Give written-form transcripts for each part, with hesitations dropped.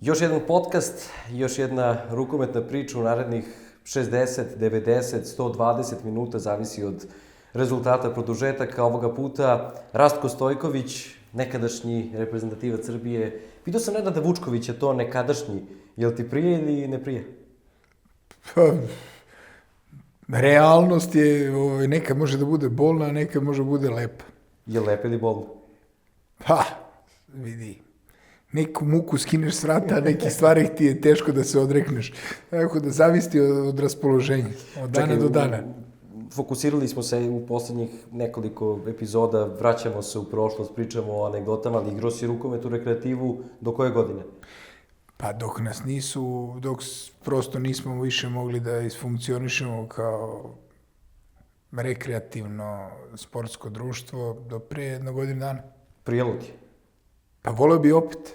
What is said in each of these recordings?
Još jedan podcast, još jedna rukometna priča u narednih 60, 90, 120 minuta, zavisi od rezultata produžetaka. Ovoga puta Rastko Stojković, nekadašnji reprezentativac Srbije. Vidio sam Nenada Vučkovića, to nekadašnji. Jel ti prije ili ne prije? Realnost je, nekad može da bude bolna, a nekad može da bude lepa. Je lepa ili bolna? Pa, vidi, neku muku skineš s vrata, a neki stvari ti je teško da se odrekneš. Tako da zavisi od raspoloženja, od dana do dana. Fokusirali smo se u poslednjih nekoliko epizoda, vraćamo se u prošlost, pričamo o anegdotama, ali igrao si rukomet u rekreativu do koje godine? Pa dok prosto nismo više mogli da isfunkcionišemo kao rekreativno sportsko društvo do pre jedno godinu dana. Prijelo ti? Pa voleo bi opet.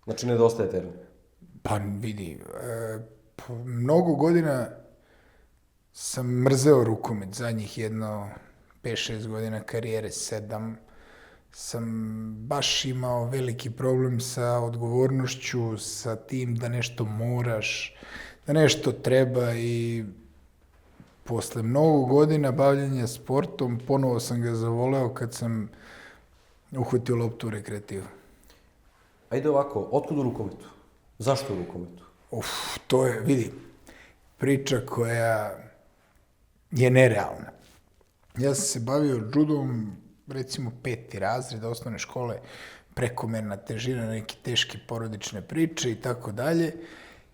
Znači nedostaje teren? Pa vidi, mnogo godina sam mrzeo rukomet, zadnjih jedno 5-6 godina karijere, 7, sam baš imao veliki problem sa odgovornošću, sa tim da nešto moraš, da nešto treba i posle mnogo godina bavljenja sportom, ponovo sam ga zavoleo kad sam uhvatio loptu u rekreativu. Ajde ovako, otkud u rukometu? Zašto u rukometu? To je, vidi, priča koja je nerealna. Ja sam se bavio judom, recimo 5. razred osnovne škole, prekomerna težina, neke teške porodične priče i tako dalje.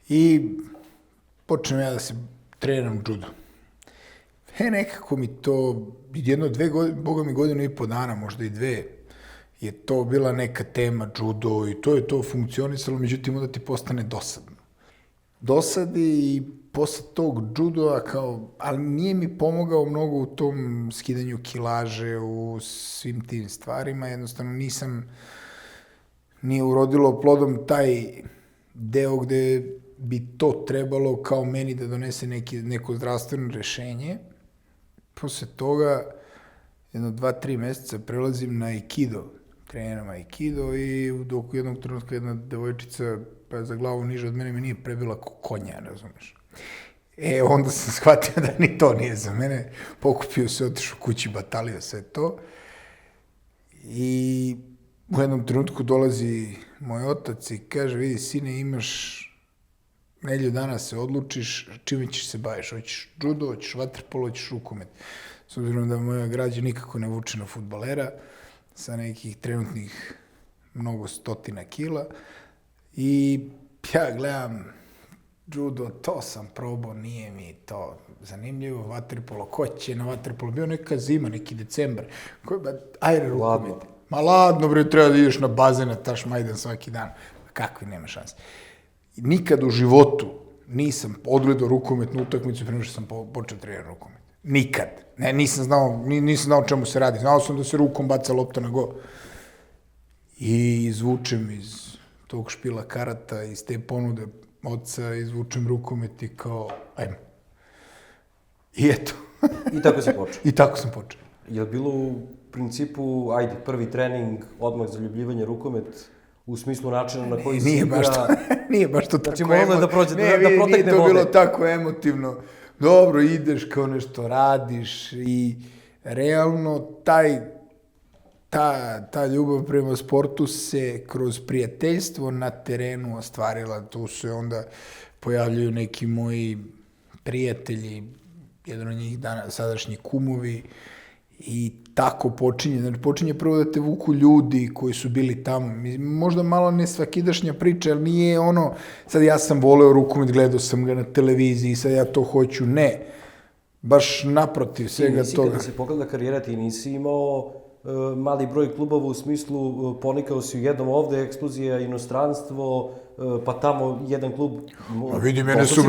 I počnem ja da se treniram judo. Nekako mi to, jedno 2 godine, boga mi 1.5 dana, možda i 2, je to bila neka tema judo i to je to funkcionisalo, međutim onda ti postane dosadno. Dosadi i posle tog judoa ali nije mi pomogao mnogo u tom skidanju kilaže, u svim tim stvarima, jednostavno nije urodilo plodom taj deo gde bi to trebalo kao meni da donese neko zdravstveno rešenje. Posle toga, jedno 2-3 meseca prelazim na aikido, treniram aikido i dok u jednog trenutka jedna devojčica za glavu niže od mene me nije prebila ko konja, razumeš. Onda sam shvatio da ni to nije za mene, pokupio se, otišao kući, batalio sve to i u jednom trenutku dolazi moj otac i kaže, vidi sine, imaš nedelju dana se odlučiš čime ćeš se baviš, hoćeš judo, hoćeš vaterpolo, hoćeš rukomet. S obzirom da moja građa nikako ne vuče na fudbalera, sa nekih trenutnih mnogo stotina kila i ja gledam judo, to sam probao, nije mi to zanimljivo, vaterpolo, ko će na vaterpolo, bio neka zima, neki decembar, ajde rukomet. Ma ladno bre, treba da ideš na bazen, na taš majdan svaki dan, kakvi, nema šanse. Nikad u životu nisam odgledao rukometnu utakmicu prema što sam počeo trenirati rukomet. Nikad. Nisam znao o čemu se radi. Znao sam da se rukom baca lopta na go. I izvučem iz tog špila karata, iz te ponude oca, izvučem rukomet i kao, ajmo. I eto. I tako si počeo? I tako sam počeo. Je li bilo u principu, ajde, prvi trening, odmah zaljubljivanje rukomet, u smislu načina na koji si igra? Nije baš to tako emotivno. Znači, moralo je da protekne vode. Nije to bilo tako emotivno. Dobro, ideš kao nešto radiš i realno ta ljubav prema sportu se kroz prijateljstvo na terenu ostvarila. Tu se onda pojavljuju neki moji prijatelji, jedan od njih sadašnji kumovi i tako počinje. Znači, počinje prvo da te vuku ljudi koji su bili tamo. Možda malo ne svakidašnja priča, ali nije ono, sad ja sam voleo rukomet, gledao sam ga na televiziji, sad ja to hoću. Ne. Baš naprotiv svega toga. Kada se pogleda karijera, ti nisi imao mali broj klubova u smislu ponikao si u jednom ovde, ekskluzija, inostranstvo, pa tamo jedan klub. Vidi, mene su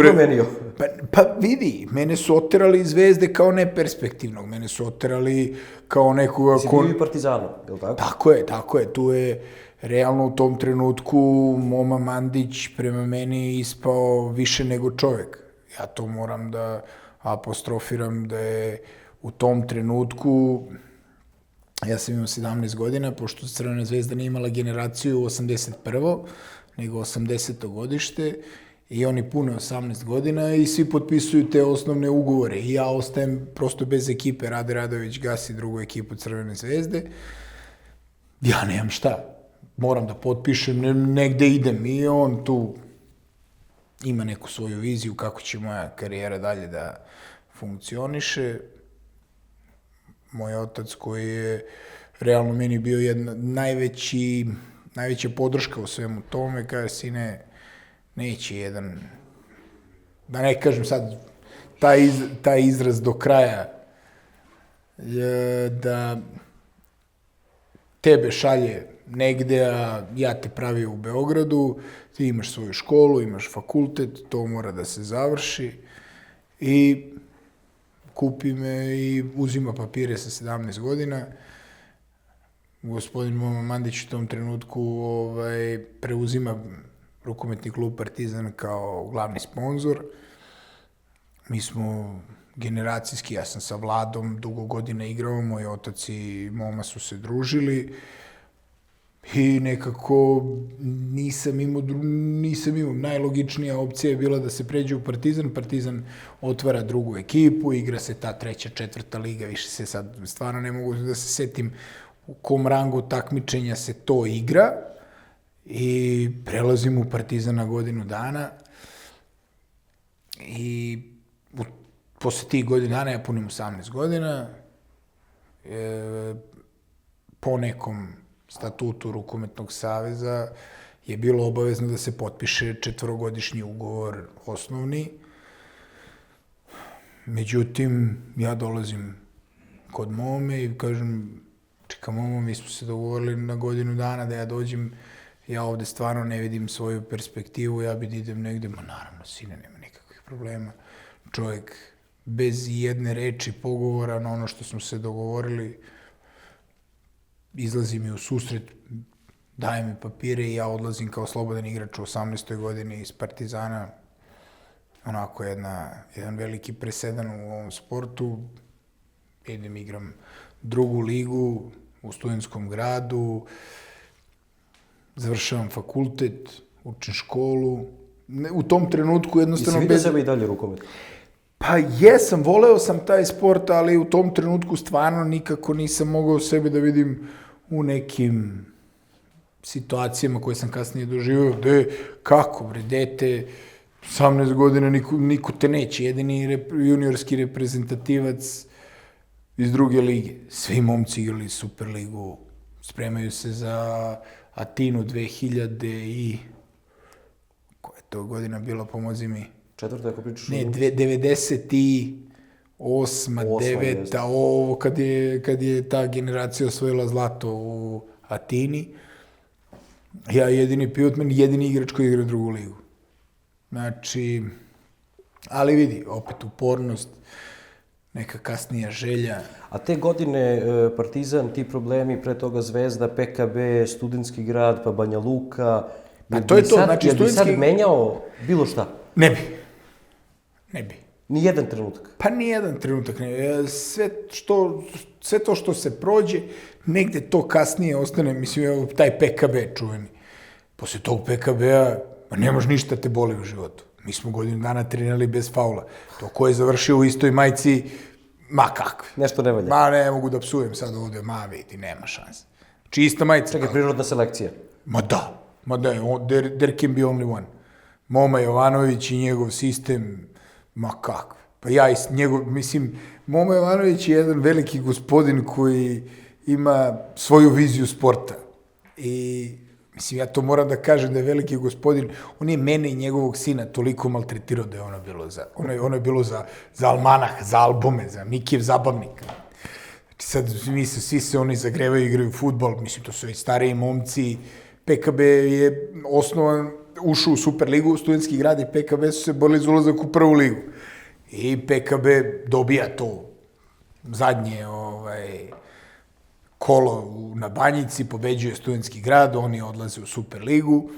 Pa vidi, mene su oterali iz Zvezde kao neperspektivnog, mene su oterali kao nekoga... Si bio i Partizanu, je li tako? Tako je, tu je realno u tom trenutku Moma Mandić prema meni ispao više nego čovek. Ja to moram da apostrofiram da je u tom trenutku... Ja sam imao 17 godina, pošto Crvena zvezda nije imala generaciju 81. nego 80. godište i oni pune 18 godina i svi potpisuju te osnovne ugovore. I ja ostajem prosto bez ekipe. Rade Radović gasi drugu ekipu Crvene zvezde. Ja nemam šta. Moram da potpišem, negde idem i on tu ima neku svoju viziju kako će moja karijera dalje da funkcioniše. Moj otac koji je realno meni bio jedna najveća podrška u svemu tome, kaže, sine, neće jedan, da ne kažem sad taj izraz do kraja, da tebe šalje negde, a ja te pravio u Beogradu, ti imaš svoju školu, imaš fakultet, to mora da se završi i kupi me i uzima papire sa 17 godina. Gospodin Moma Mandić u tom trenutku preuzima rukometni klub Partizan kao glavni sponzor. Mi smo generacijski, ja sam sa Vladom dugo godina igrao, moj otac i Moma su se družili i nekako nisam imao, najlogičnija opcija je bila da se pređe u Partizan. Partizan otvara drugu ekipu, igra se ta treća, četvrta liga, više se sad stvarno ne mogu da se setim u kom rangu takmičenja se to igra i prelazim u Partizan na godinu dana i posle tih godina dana ja punim 18 godina, po nekom statutu Rukometnog saveza je bilo obavezno da se potpiše 4-godišnji ugovor osnovni. Međutim, ja dolazim kod Mome i kažem, čeka Momo, mi smo se dogovorili na godinu dana da ja dođem, ja ovde stvarno ne vidim svoju perspektivu, ja bi da idem negde, ma naravno, sine, nema nikakvih problema. Čovjek bez jedne reči pogovora na ono što smo se dogovorili, izlazi mi u susret, daje mi papire i ja odlazim kao slobodan igrač u 18. godini iz Partizana. Onako jedan veliki presedan u ovom sportu. Idem, igram drugu ligu u Studentskom gradu, završavam fakultet, učim školu. U tom trenutku jednostavno... I si vidio sebe i dalje rukomet? Pa jesam, voleo sam taj sport, ali u tom trenutku stvarno nikako nisam mogao sebe da vidim u nekim situacijama koje sam kasnije doživio, kako bre, dete, 18 godina, niko te neće, jedini juniorski reprezentativac iz druge lige. Svi momci igrali Superligu, spremaju se za Atinu 2000 i... Koja je to godina bila, pomozi mi? Četvrta, ako pričaš... Ne, 98, 9, ovo kad je ta generacija osvojila zlato u Atini, ja jedini pivotman, jedini igrač koji igra drugu ligu. Znači, ali vidi, opet upornost, neka kasnija želja. A te godine Partizan, ti problemi, pre toga Zvezda, PKB, Studentski grad, pa Banja Luka... Pa to je to, znači Studentski... Jel bi sad menjao bilo šta? Ne bi. Nijedan trenutak? Pa nijedan trenutak ne bi. Sve to što se prođe, negde to kasnije ostane, mislim, evo, taj PKB čuveni. Posle tog PKB-a, nemaš ništa te boli u životu. Mi smo godinu dana trenirali bez faula. To ko je završio u istoj majici, ma kakve. Nešto ne valja. Ma ne mogu da psujem sad ovde, ma vidi, nema šanse. Čista majica. Čekaj, prirodna selekcija. Ma da, there can be only one. Moma Jovanović i njegov sistem, ma kakve. Pa ja i njegov, mislim, Moma Jovanović je jedan veliki gospodin koji ima svoju viziju sporta. I, mislim, ja to moram da kažem da je veliki gospodin, on je mene i njegovog sina toliko maltretirao da je ono je bilo za almanah, za albume, za Mikijev zabavnik. Znači sad, svi se oni zagrevaju, igraju fudbal, mislim, to su i stariji momci. PKB je osnovan, ušao u Superligu, Studentski grad i PKB su se borili za ulazak u prvu ligu. I PKB dobija to zadnje kolo na Banjici, pobeđuje Studentski grad, oni odlaze u Superligu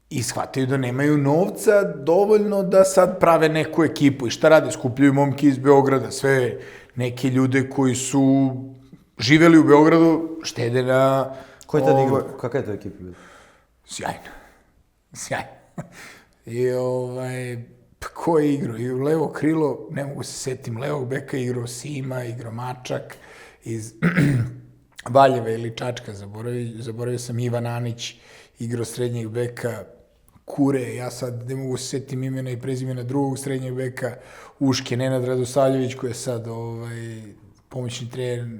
i shvataju da nemaju novca dovoljno da sad prave neku ekipu. I šta rade? Skupljaju momke iz Beograda, sve neke ljude koji su živeli u Beogradu, štede na... Ko je tada igrao? Kakva je to ekipa bila? Sjajno. Sjajno. I ko je igrao? I u levo krilo, ne mogu se setim, levog beka igrao Sima, igrao Mačak, iz Valjeva ili Čačka, zaboravio sam Ivan Anić, igrao srednjeg beka, Kure, ja sad ne mogu se setim imena i prezimena drugog srednjeg beka, Uške, Nenad Radosavljević, koji je sad pomoćni trener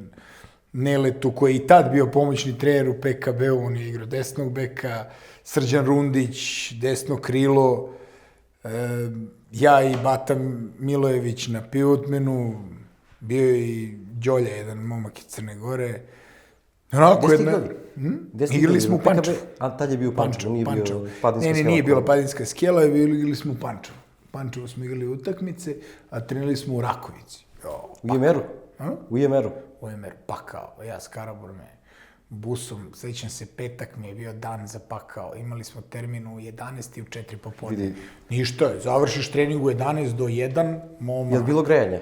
Neletu, koji je i tad bio pomoćni trener u PKB-u, on je igrao desnog beka, Srđan Rundić, desno krilo, ja i Bata Milojević na pivotmenu, bio je i Đolja, jedan momak iz Crne Gore. Onako jedna... Igrali smo u Pančevu. A tad je bio u Pančevu, nije bio Padinska skela. Ne, nije bila Padinska skela, igrali smo u Pančevu. U Pančevu smo igrali utakmice, a trenirali smo u Rakovici. U Jemeru? U Jemeru? U Jemeru, pakao. Ja s Karaburme busom, sećam se, petak mi je bio dan za pakao. Imali smo termin u 11 i u 4 popodne. Ništa, završiš trening u 11 do 1, moma. Je li bilo grejanje?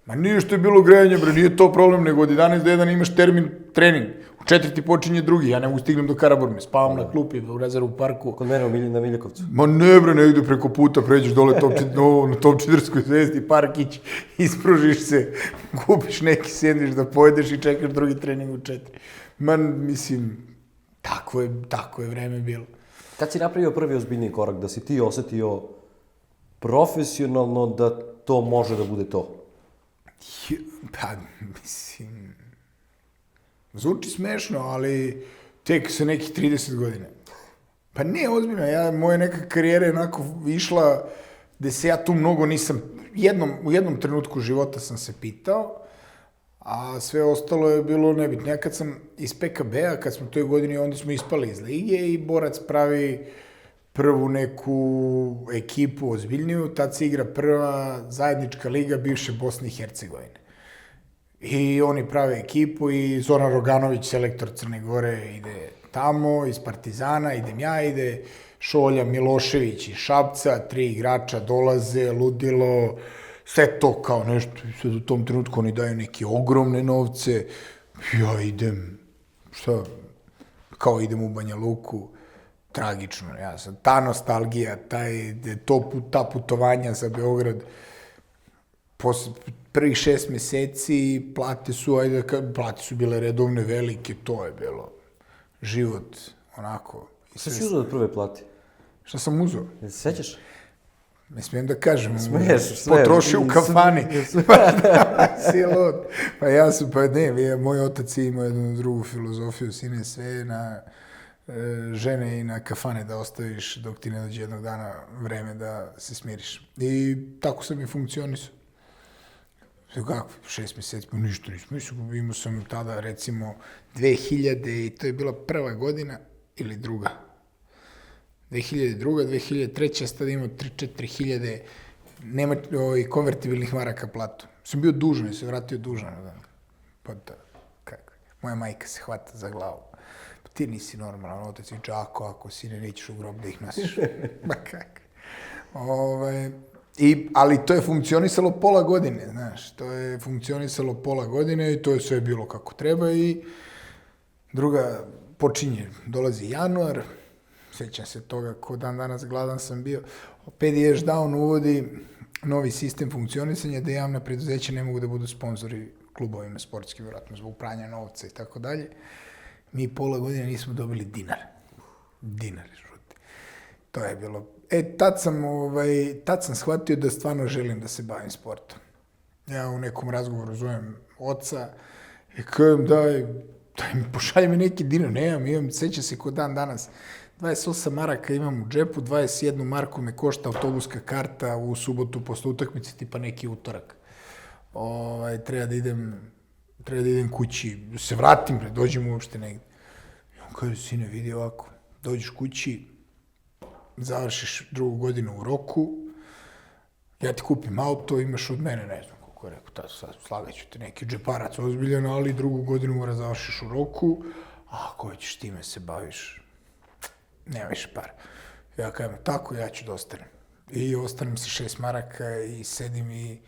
Ma nije što je bilo grejanje, bre, nije to problem, nego od 11 do 1 imaš termin trening. U 4 ti počinje drugi, ja ne mogu stignem do Karaburme, spavam na klupi u Rezaru parku. Kod mene na Miljakovcu. Ma ne bre, ne ide preko puta, pređeš dole na Topčiderskoj zvezdi, parkić, ispružiš se, kupiš neki sendvič da pojedeš i čekaš drugi trening u 4. Man, mislim, tako je vreme bilo. Kad si napravio prvi ozbiljni korak, da si ti osetio profesionalno da to može da bude to? Pa, mislim, zvuči smešno, ali tek sa nekih 30 godina. Pa ne, ozbiljno, moja neka karijera je onako išla, gde se ja tu mnogo nisam, u jednom trenutku života sam se pitao, a sve ostalo je bilo nebitno. Ja kad sam iz PKB-a, kad smo toj godini, onda smo ispali iz lige i Borac pravi prvu neku ekipu ozbiljniju, tad se igra prva zajednička liga bivše Bosne i Hercegovine. I oni prave ekipu i Zoran Roganović, selektor Crne Gore, ide tamo, iz Partizana, idem ja, ide Šolja Milošević iz Šapca, 3 igrača dolaze, ludilo, sve to kao nešto, sad u tom trenutku oni daju neke ogromne novce, ja idem, kao idem u Banja Luku, tragično, ja sam, ta nostalgija, ta putovanja za Beograd, posle prvih 6 meseci plate su bile redovne, velike, to je bilo život, onako. Šta si uzeo od prve plate? Šta sam uzeo? Se sećaš? Ne smijem da kažem, Smeješ. Potrošio u kafani. Si lud. Moj otac je imao jednu drugu filozofiju, sine, sve na žene i na kafane da ostaviš dok ti ne dođe jednog dana vreme da se smiriš. I tako sam i funkcionisao. Kako? 6 meseci, pa ništa nisam. Imao sam tada, recimo, 2000 i to je bila prva godina ili druga. 2002. 2003. Sad imao 3-4 hiljade konvertibilnih maraka platu. Sam bio dužan, ja sam vratio dužan. Pa da, kako? Moja majka se hvata za glavu. Pa ti nisi normalan, otac viče, ako sine, nećeš u grob da ih nosiš. Ma kako? Ali to je funkcionisalo pola godine, znaš. I to je sve bilo kako treba i druga dolazi januar, sećam se toga, ko dan danas gladan sam bio, PDS Down uvodi novi sistem funkcionisanja da javna preduzeća ne mogu da budu sponzori klubovima sportskim, vjerojatno zbog pranja novca i tako dalje. Mi pola godine nismo dobili dinar. Dinar, žuti. To je bilo... Tad sam shvatio da stvarno želim da se bavim sportom. Ja u nekom razgovoru zovem oca i kažem daj mi pošalji mi neki dinar, imam, seća se ko dan danas, 28 maraka imam u džepu, 21 marku me košta autobuska karta u subotu posle utakmice, tipa neki utorak. Treba da idem kući, da se vratim, dođem uopšte negde. I on kaže, sine, vidi ovako, dođeš kući, završiš drugu godinu u roku, ja ti kupim auto, imaš od mene, ne znam koliko je rekao, slagaću te neki džeparac ozbiljan, ali drugu godinu mora završiš u roku, a ako hoćeš time se baviš, nema više para. Ja kažem, tako, ja ću da ostanem. I ostanem sa 6 maraka i sedim i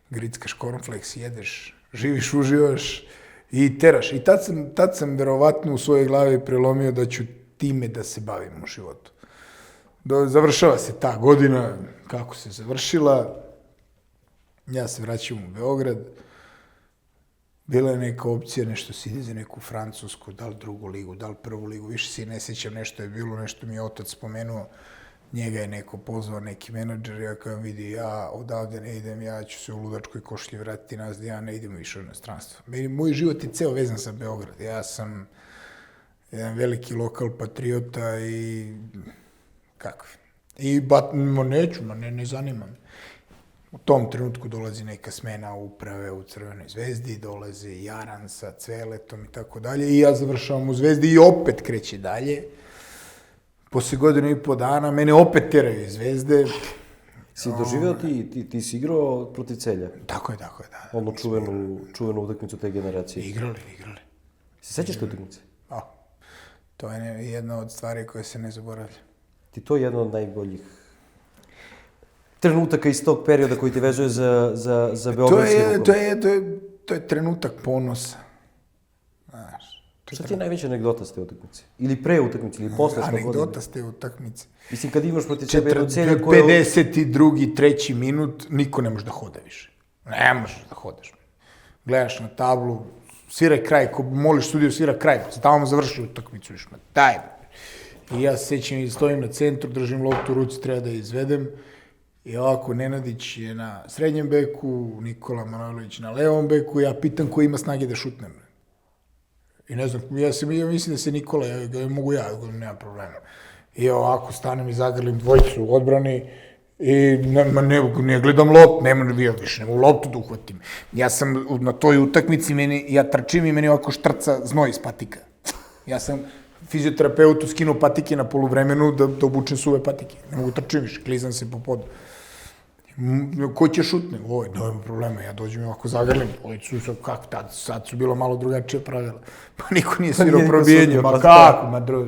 grickaš cornflakes, jedeš, živiš, uživaš i teraš. I tad sam verovatno u svojoj glavi prelomio da ću time da se bavim u životu. Završava se ta godina, kako se završila, ja se vraćam u Beograd, bila je neka opcija, nešto se ide za neku Francusku, da li drugu ligu, da li prvu ligu, više se ne sjećam, nešto je bilo, nešto mi je otac spomenuo, njega je neko pozvao, neki menadžer, ja kao vidi, ja odavde ne idem, ja ću se u ludačkoj košlji vratiti nas, ja ne idem više u inostranstvo. Moj život je ceo vezan sa Beograd, ja sam jedan veliki lokal patriota i kako? I neću, ne zanima me. U tom trenutku dolazi neka smena uprave u Crvenoj zvezdi, dolaze Jaran sa Cveletom i tako dalje i ja završavam u Zvezdi i opet kreće dalje. Posle godinu i po dana mene opet teraju iz Zvezde. Si doživeo ti si igrao protiv Celja? Tako je, da. Ono čuvenu utakmicu te generacije. Igrali. Si sećaš te utakmice? To je jedna od stvari koje se ne zaboravlja. Ti to je jedna od najboljih trenutaka iz tog perioda koji te vezuje za beogradski rukomet? To je trenutak ponosa. Znaš. Šta ti je najveća anegdota s te utakmice? Ili pre utakmice, ili posle što godine? Anegdota s te utakmice. Mislim, kad imaš protiv sebe jedno Celje koje... 52. 3. minut, niko ne može da hoda više. Ne možeš da hodaš. Gledaš na tablu, sviraj kraj, ko moliš sudiju, svira kraj. Stavamo završili utakmicu više. Daj. I ja se sećam i stojim na centru, držim loptu u ruci, treba da je izvedem. I ovako, Nenadić je na srednjem beku, Nikola Manojlović na levom beku, ja pitam ko ima snage da šutnem. I ne znam, ja mislim da se Nikola, mogu ja, nema problema. I ovako, stanem i zagrlim dvojicu u odbrani i ne gledam loptu, nema više, nema loptu da uhvatim. Ja sam na toj utakmici, ja trčim i meni ovako štrca znoj iz patika. Ja sam fizioterapeutu skinuo patike na poluvremenu da obučem suve patike. Ne mogu trčim više, klizam se po podu. Ko će šutne? Nema problema, ja dođem i ovako zagrlim. Kako tad, sad su bilo malo drugačije pravila. Pa niko nije svirao probijenje, ma kako,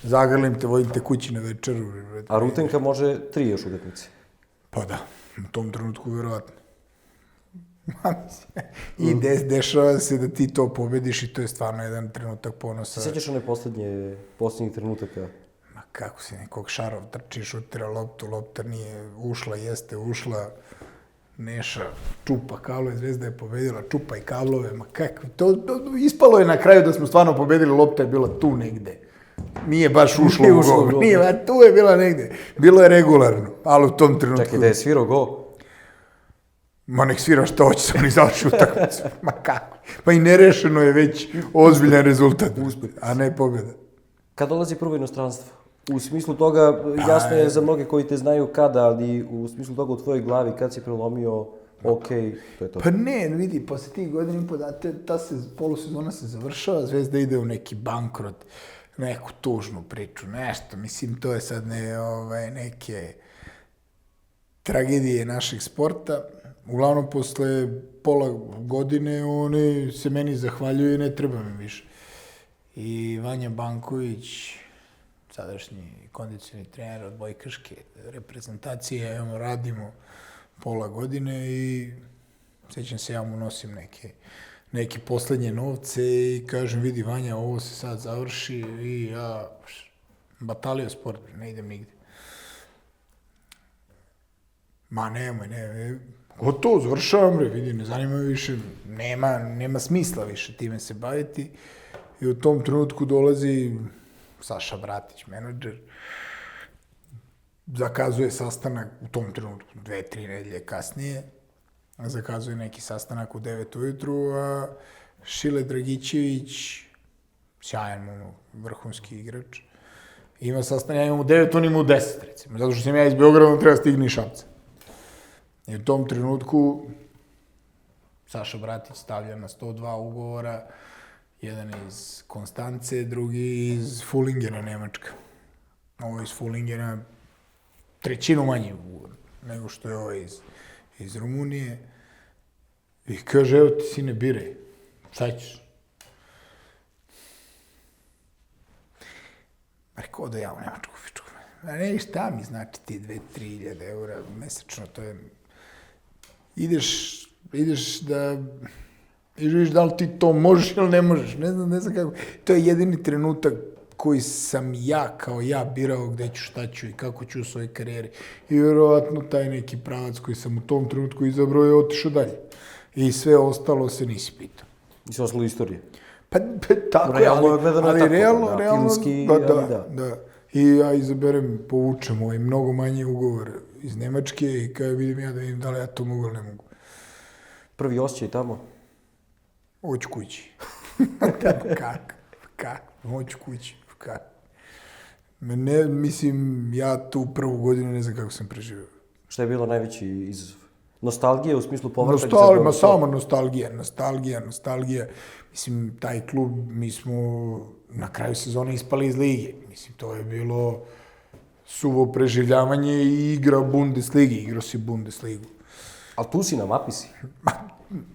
zagrlim te, vodim te kući na večeru. A Rutenka može 3 još utakmice. Pa da, u tom trenutku verovatno. I dešava se da ti to pobediš i to je stvarno jedan trenutak ponosa. Sjećaš one posljednjih trenutaka? Ma kako si nekog Šarov trči, šutira loptu, lopta nije ušla, jeste ušla, Neša čupa kablove, Zvezda je pobedila, čupa i kablove, ma kako, to ispalo je na kraju da smo stvarno pobedili, lopta je bila tu negde. Nije baš ušlo u gol, tu je bila negde, bilo je regularno, ali u tom trenutku... Čekaj, da je svirao gol? Ma nek svira što hoće, sam ni završio utakmicu, ma kako. Pa i nerešeno je već ozbiljan rezultat, a ne pobjeda. Kad dolazi prvo inostranstvo? U smislu toga, jasno je za mnoge koji te znaju kada, ali u smislu toga u tvojoj glavi, kad si prelomio, okej, to je to. Pa ne, vidi, posle tih godina i po ta polusezona se završava, Zvezda ide u neki bankrot, neku tužnu priču, nešto, mislim, to je sad neke tragedije našeg sporta. Uglavnom, posle pola godine, oni se meni zahvaljuju i ne treba mi više. I Vanja Banković, sadašnji kondicioni trener od odbojkaške reprezentacije, radimo pola godine i sećam se, ja mu nosim neke poslednje novce i kažem, vidi Vanja, ovo se sad završi i ja batalio sport, ne idem nigde. Ma nemoj, gotovo, završavam, vidi, ne zanima me više, nema smisla više time se baviti. I u tom trenutku dolazi Saša Bratić, menadžer, zakazuje sastanak u tom trenutku, 2-3 nedelje kasnije, zakazuje neki sastanak u 9 ujutru, a Šile Dragićević, sjajan vrhunski igrač, ima sastanak, ja imam u 9, on ima u 10, recimo, zato što sam ja iz Beograda, treba stigni iz Šapca. I u tom trenutku Saša Bratić stavlja na 102 ugovora, jedan iz Konstance, drugi iz Fullingena, Nemačka. Ovo iz Fullingena, 1/3 manji ugovor nego što je ovo iz Rumunije. I kaže, evo ti sine, biraj, šta ćeš? Rekao da ja u Nemačku fičku. Ne, šta mi znači ti 2-3 hiljade eura mesečno, to je... Ideš da... I vidiš da li ti to možeš ili ne možeš, ne znam kako. To je jedini trenutak koji sam kao ja birao gde ću, šta ću i kako ću u svojoj karijeri. I vjerovatno taj neki pravac koji sam u tom trenutku izabrao je otišao dalje. I sve ostalo se nisi pitao. Nisi ostalo istorije. Pa tako je, ali realno, filmski, da. I ja izaberem, povučem ovaj mnogo manji ugovor iz Nemačke i kada vidim ja da vidim da li ja to mogu ili ne mogu. Prvi osjećaj tamo? Hoću kući. Kako? Hoću kući. Kako? Mislim, ja tu prvu godinu ne znam kako sam preživio. Šta je bilo najveći izazov? Nostalgija u smislu povratak? Samo nostalgija. Mislim, taj klub, mi smo na kraju sezone ispali iz lige. Mislim, to je bilo suvo preživljavanje i igra Bundesligi. Igrao si Bundesligu. Ali tu si na mapi si?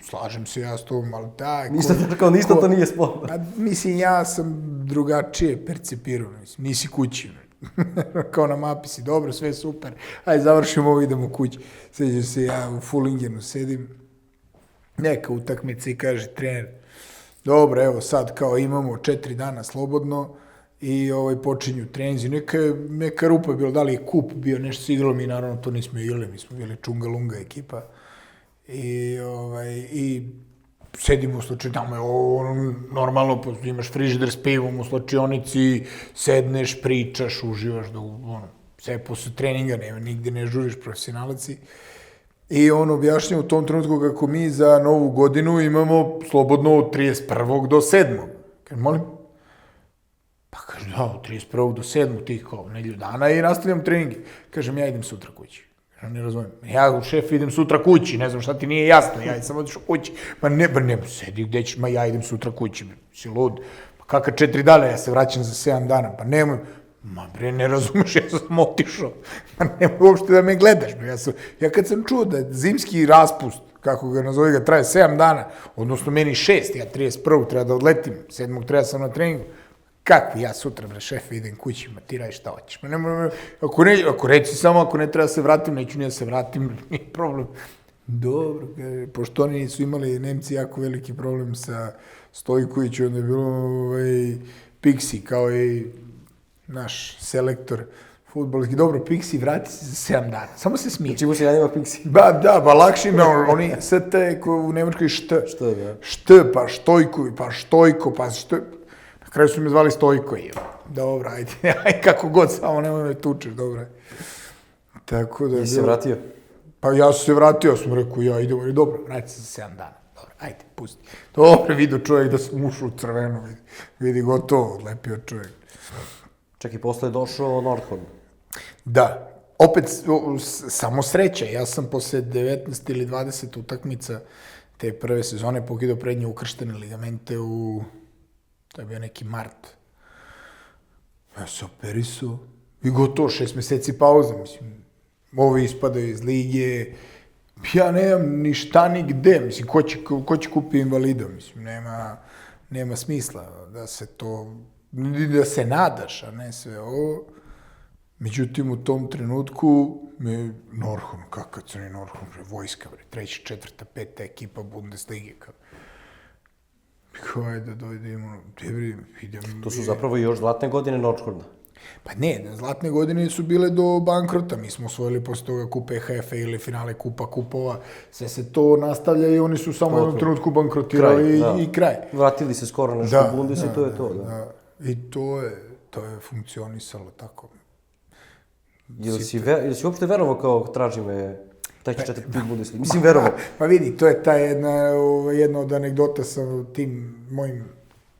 Slažem se ja s tobom, ali taj... Ništa to nije sporno. Mislim, ja sam drugačije percepirao. Nisi kući. Kao na mapi si, dobro, sve super. Ajde, završimo ovo, idemo kući. Seđam se, ja u Fullingenu sedim. Neka utakmica i kaže trener, dobro, evo sad kao imamo 4 dana slobodno i počinju treninzi. Neka rupa je bilo, da li je kup bio, nešto se igralo, mi naravno to nismo igrali, mi smo bili čunga-lunga ekipa. I sedimo u slučaju, tamo je normalno, imaš frižider s pivom u slačionici, sedneš, pričaš, uživaš, sve posle treninga, nigde ne žuriš, profesionalac si. I on objašnja u tom trenutku kako mi za novu godinu imamo slobodno od 31. do 7. Kaže, molim? Pa kaže, da, od 31. do 7. tih kao nedelju dana i nastavljam treninge. Kažem, ja idem sutra kući. Ne razumijem. Ja, šef, idem sutra kući, ne znam šta ti nije jasno, ja sam otišao kući. Ma ne, sedi, gde ćeš, ma ja idem sutra kući, si lud. Pa kakva 4 dana, ja se vraćam za 7 dana, pa nemoj. Ma bre, ne razumeš, ja sam otišao. Ma nemoj uopšte da me gledaš. Ja kad sam čuo da zimski raspust, kako ga nazove, ga traje 7 dana, odnosno meni 6, ja 31. treba da odletim, 7. treba sam na treningu. Kako ja sutra, bre, šefe, idem kući, ma ti radi šta hoćeš. Ma nemoj, ako reci samo, ako ne treba se vratim, neću ni da se vratim, nije problem. Dobro, pošto oni su imali Nemci jako veliki problem sa Stojkovićem, onda je bilo Pixi, kao i naš selektor fudbalski. Dobro, Pixi, vrati se za 7 dana. Samo se smije. Čemu se ja nema Pixi? Ba lakše ima, oni ST u Nemačkoj št. Št, pa Štojkovi, pa Štojko, pa št. Na kraju su me zvali Stojko. Dobro, ajde, kako god, samo nemoj me tučeš, dobro. Tako da... Jesi se vratio? Pa ja sam se vratio, ja sam rekao, ja idem, dobro, vrati se za 7 dana. Dobro, ajde, pusti. Dobro, vidio čovjek da sam ušao u crveno, vidi gotovo, odlepio čovjek. Čak i posle je došao Nordhorn. Da, opet samo sreća. Ja sam posle 19 ili 20 utakmica te prve sezone pokidao prednje ukrštene ligamente to je bio neki mart. Ja se operisao i gotovo 6 meseci pauza, mislim. Ovi ispadaju iz lige, ja nemam ni šta ni gde, mislim, ko će kupi invalida, mislim, nema smisla da se to, da se nadaš, a ne sve ovo. Međutim, u tom trenutku Nordhorn, kakav crni Nordhorn, vojska, 3., 4., 5. ekipa Bundeslige. Kao je da dojdemo, idem... To su zapravo još zlatne godine Nordhorna. Pa ne, zlatne godine su bile do bankrota, mi smo osvojili posle toga kupe EHF ili finale kupova, sve se to nastavlja i oni su samo u jednom trenutku bankrotirali i kraj. Vratili se skoro nešto u Bundes i to je to, da. I to je funkcionisalo tako. Jel si uopšte verovao kao traži me taj će 4. Bundes? Mislim, verovao. Pa vidi, to je ta jedna od anegdota sa tim mojim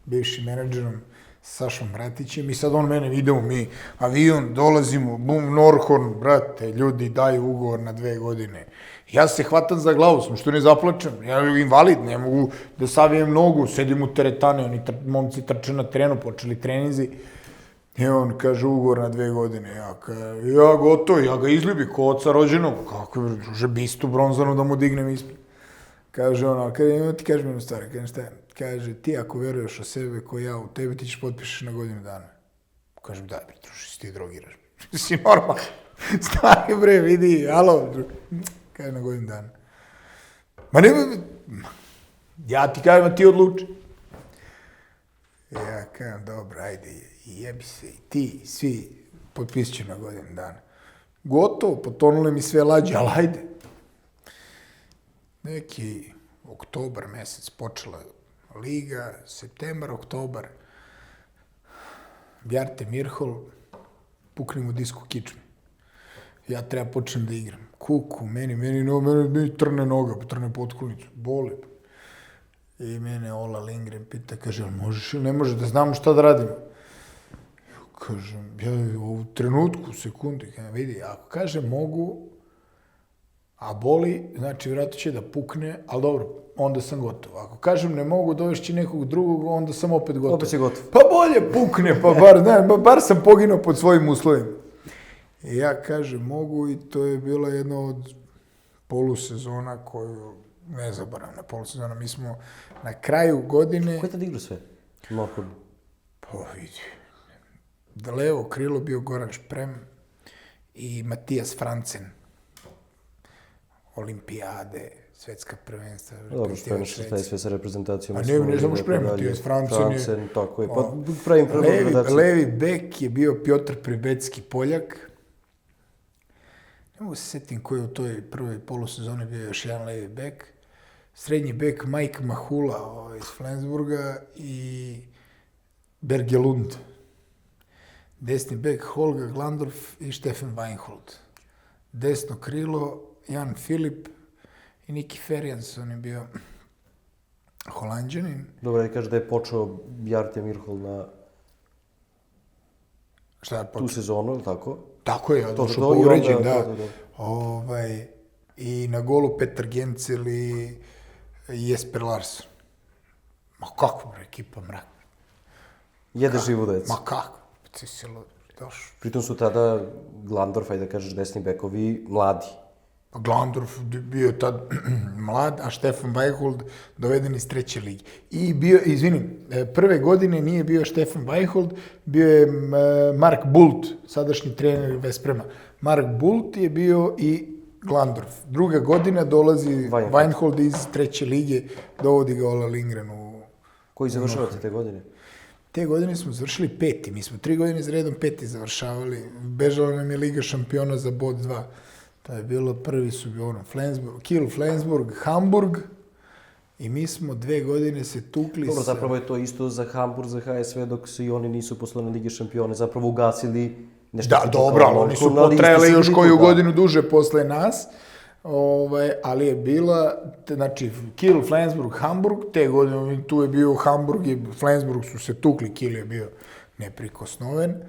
bivšim menadžerom, Sašom Bratićem, i sad on mene, idemo mi, avion, dolazimo, bum, Nordhorn, brate, ljudi daju ugovor na 2 godine. Ja se hvatam za glavu, sam što ne zaplačem, ja invalid, ne mogu da savijem nogu, sedim u teretane, oni momci trče na terenu, počeli treninzi, i on kaže ugovor na 2 godine, ja gotovo, ja ga izljubi ko oca rođenog, kako je, druže, bistu bronzanu da mu dignem ispred. Kaže on, ali kada ti kažem jednu stvar, kaže šta je? Kaže, ti ako veruješ o sebe ko ja u tebi, ti ćeš potpišeš na godinu dana. Kažem, daj bre, druži, si ti drogiraš. Si normalno. Stari bre, vidi, alo. Kaže, na godinu dana. Ma nema, ja ti kažem, a ti odluči. Ja kažem, dobro, ajde, jebi se, i ti, svi, potpisit ću na godinu dana. Gotovo, potonule mi sve lađe, ali ajde. Neki oktobar mesec počela liga, septembar, oktobar, Bjarte Mirhol, pukne mu disk u kičmi. Ja treba počnem da igram. Kuku, meni trne noga, trne potkolnicu, boli. I mene Ola Lindgren pita, kaže, možeš ili ne možeš da znamo šta da radimo? Kažem, ja u trenutku, sekundi, vidi, ako kažem mogu, a boli, znači vjerojatno će da pukne, ali dobro, onda sam gotov. Ako kažem ne mogu, dovešći nekog drugog, onda sam opet gotov. Opet si gotov. Pa bolje pukne, pa bar sam poginuo pod svojim uslovima. I ja kažem mogu i to je bila jedna od polusezona koju ne zaboravna polusezona. Mi smo na kraju godine... Ko je tad igrao sve? Mohod. Pa vidi. Da levo krilo bio Goran Šprem i Matijas Francen. Olimpijade, svetska prvenstva. Dobro, Šprem što staje sve sa reprezentacijom. A ne znamo Šprem, Matijas Francen je... Tako je, pa pravim reprezentaciju. Levi bek je bio Piotr Pribecki, Poljak. Ne mogu se setim koji je u toj prvoj polusezoni bio još jedan levi bek. Srednji bek Mike Mahula iz Flensburga i Bergelund. Desni bek Holger Glandorf i Steffen Weinhold. Desno krilo Jan Filip i Niki Ferjans, on je bio Holandjanin. Dobro, kaže da je počeo Bjarte Mirhol na tu sezonu, ili tako? Tako je, došao povređen, da. I na golu Petar Gencel i Jesper Larsson. Ma kako, ekipa mrak. Jede živu decu. Ma kako, ti si došao. Pritom su tada Glandorf, ajde da kažeš desni bekovi, mladi. Glandorf bio tad mlad, a Stefan Weinhold doveden iz treće ligi. I bio, prve godine nije bio Stefan Weinhold, bio je Mark Bult, sadašnji trener Vesprema. Mark Bult je bio i Glandorf. Druga godina dolazi Weinhold iz treće lige, dovodi ga Ola Lindgren u... Koji završavate te godine? Te godine smo završili 5. Mi smo 3 godine za redom 5. završavali. Bežala nam je Liga šampiona za bod 2. To je bilo, prvi su bio Kiel, Flensburg, Hamburg i mi smo 2 godine se tukli Dobro, zapravo je to isto za Hamburg, za HSV, dok su i oni nisu posle na Lige šampione, zapravo ugasili nešto... Da, dobro, ali oni su potrajali još koju godinu duže posle nas, ali je bila, znači, Kiel, Flensburg, Hamburg, te godine tu je bio Hamburg i Flensburg su se tukli, Kiel je bio neprikosnoven.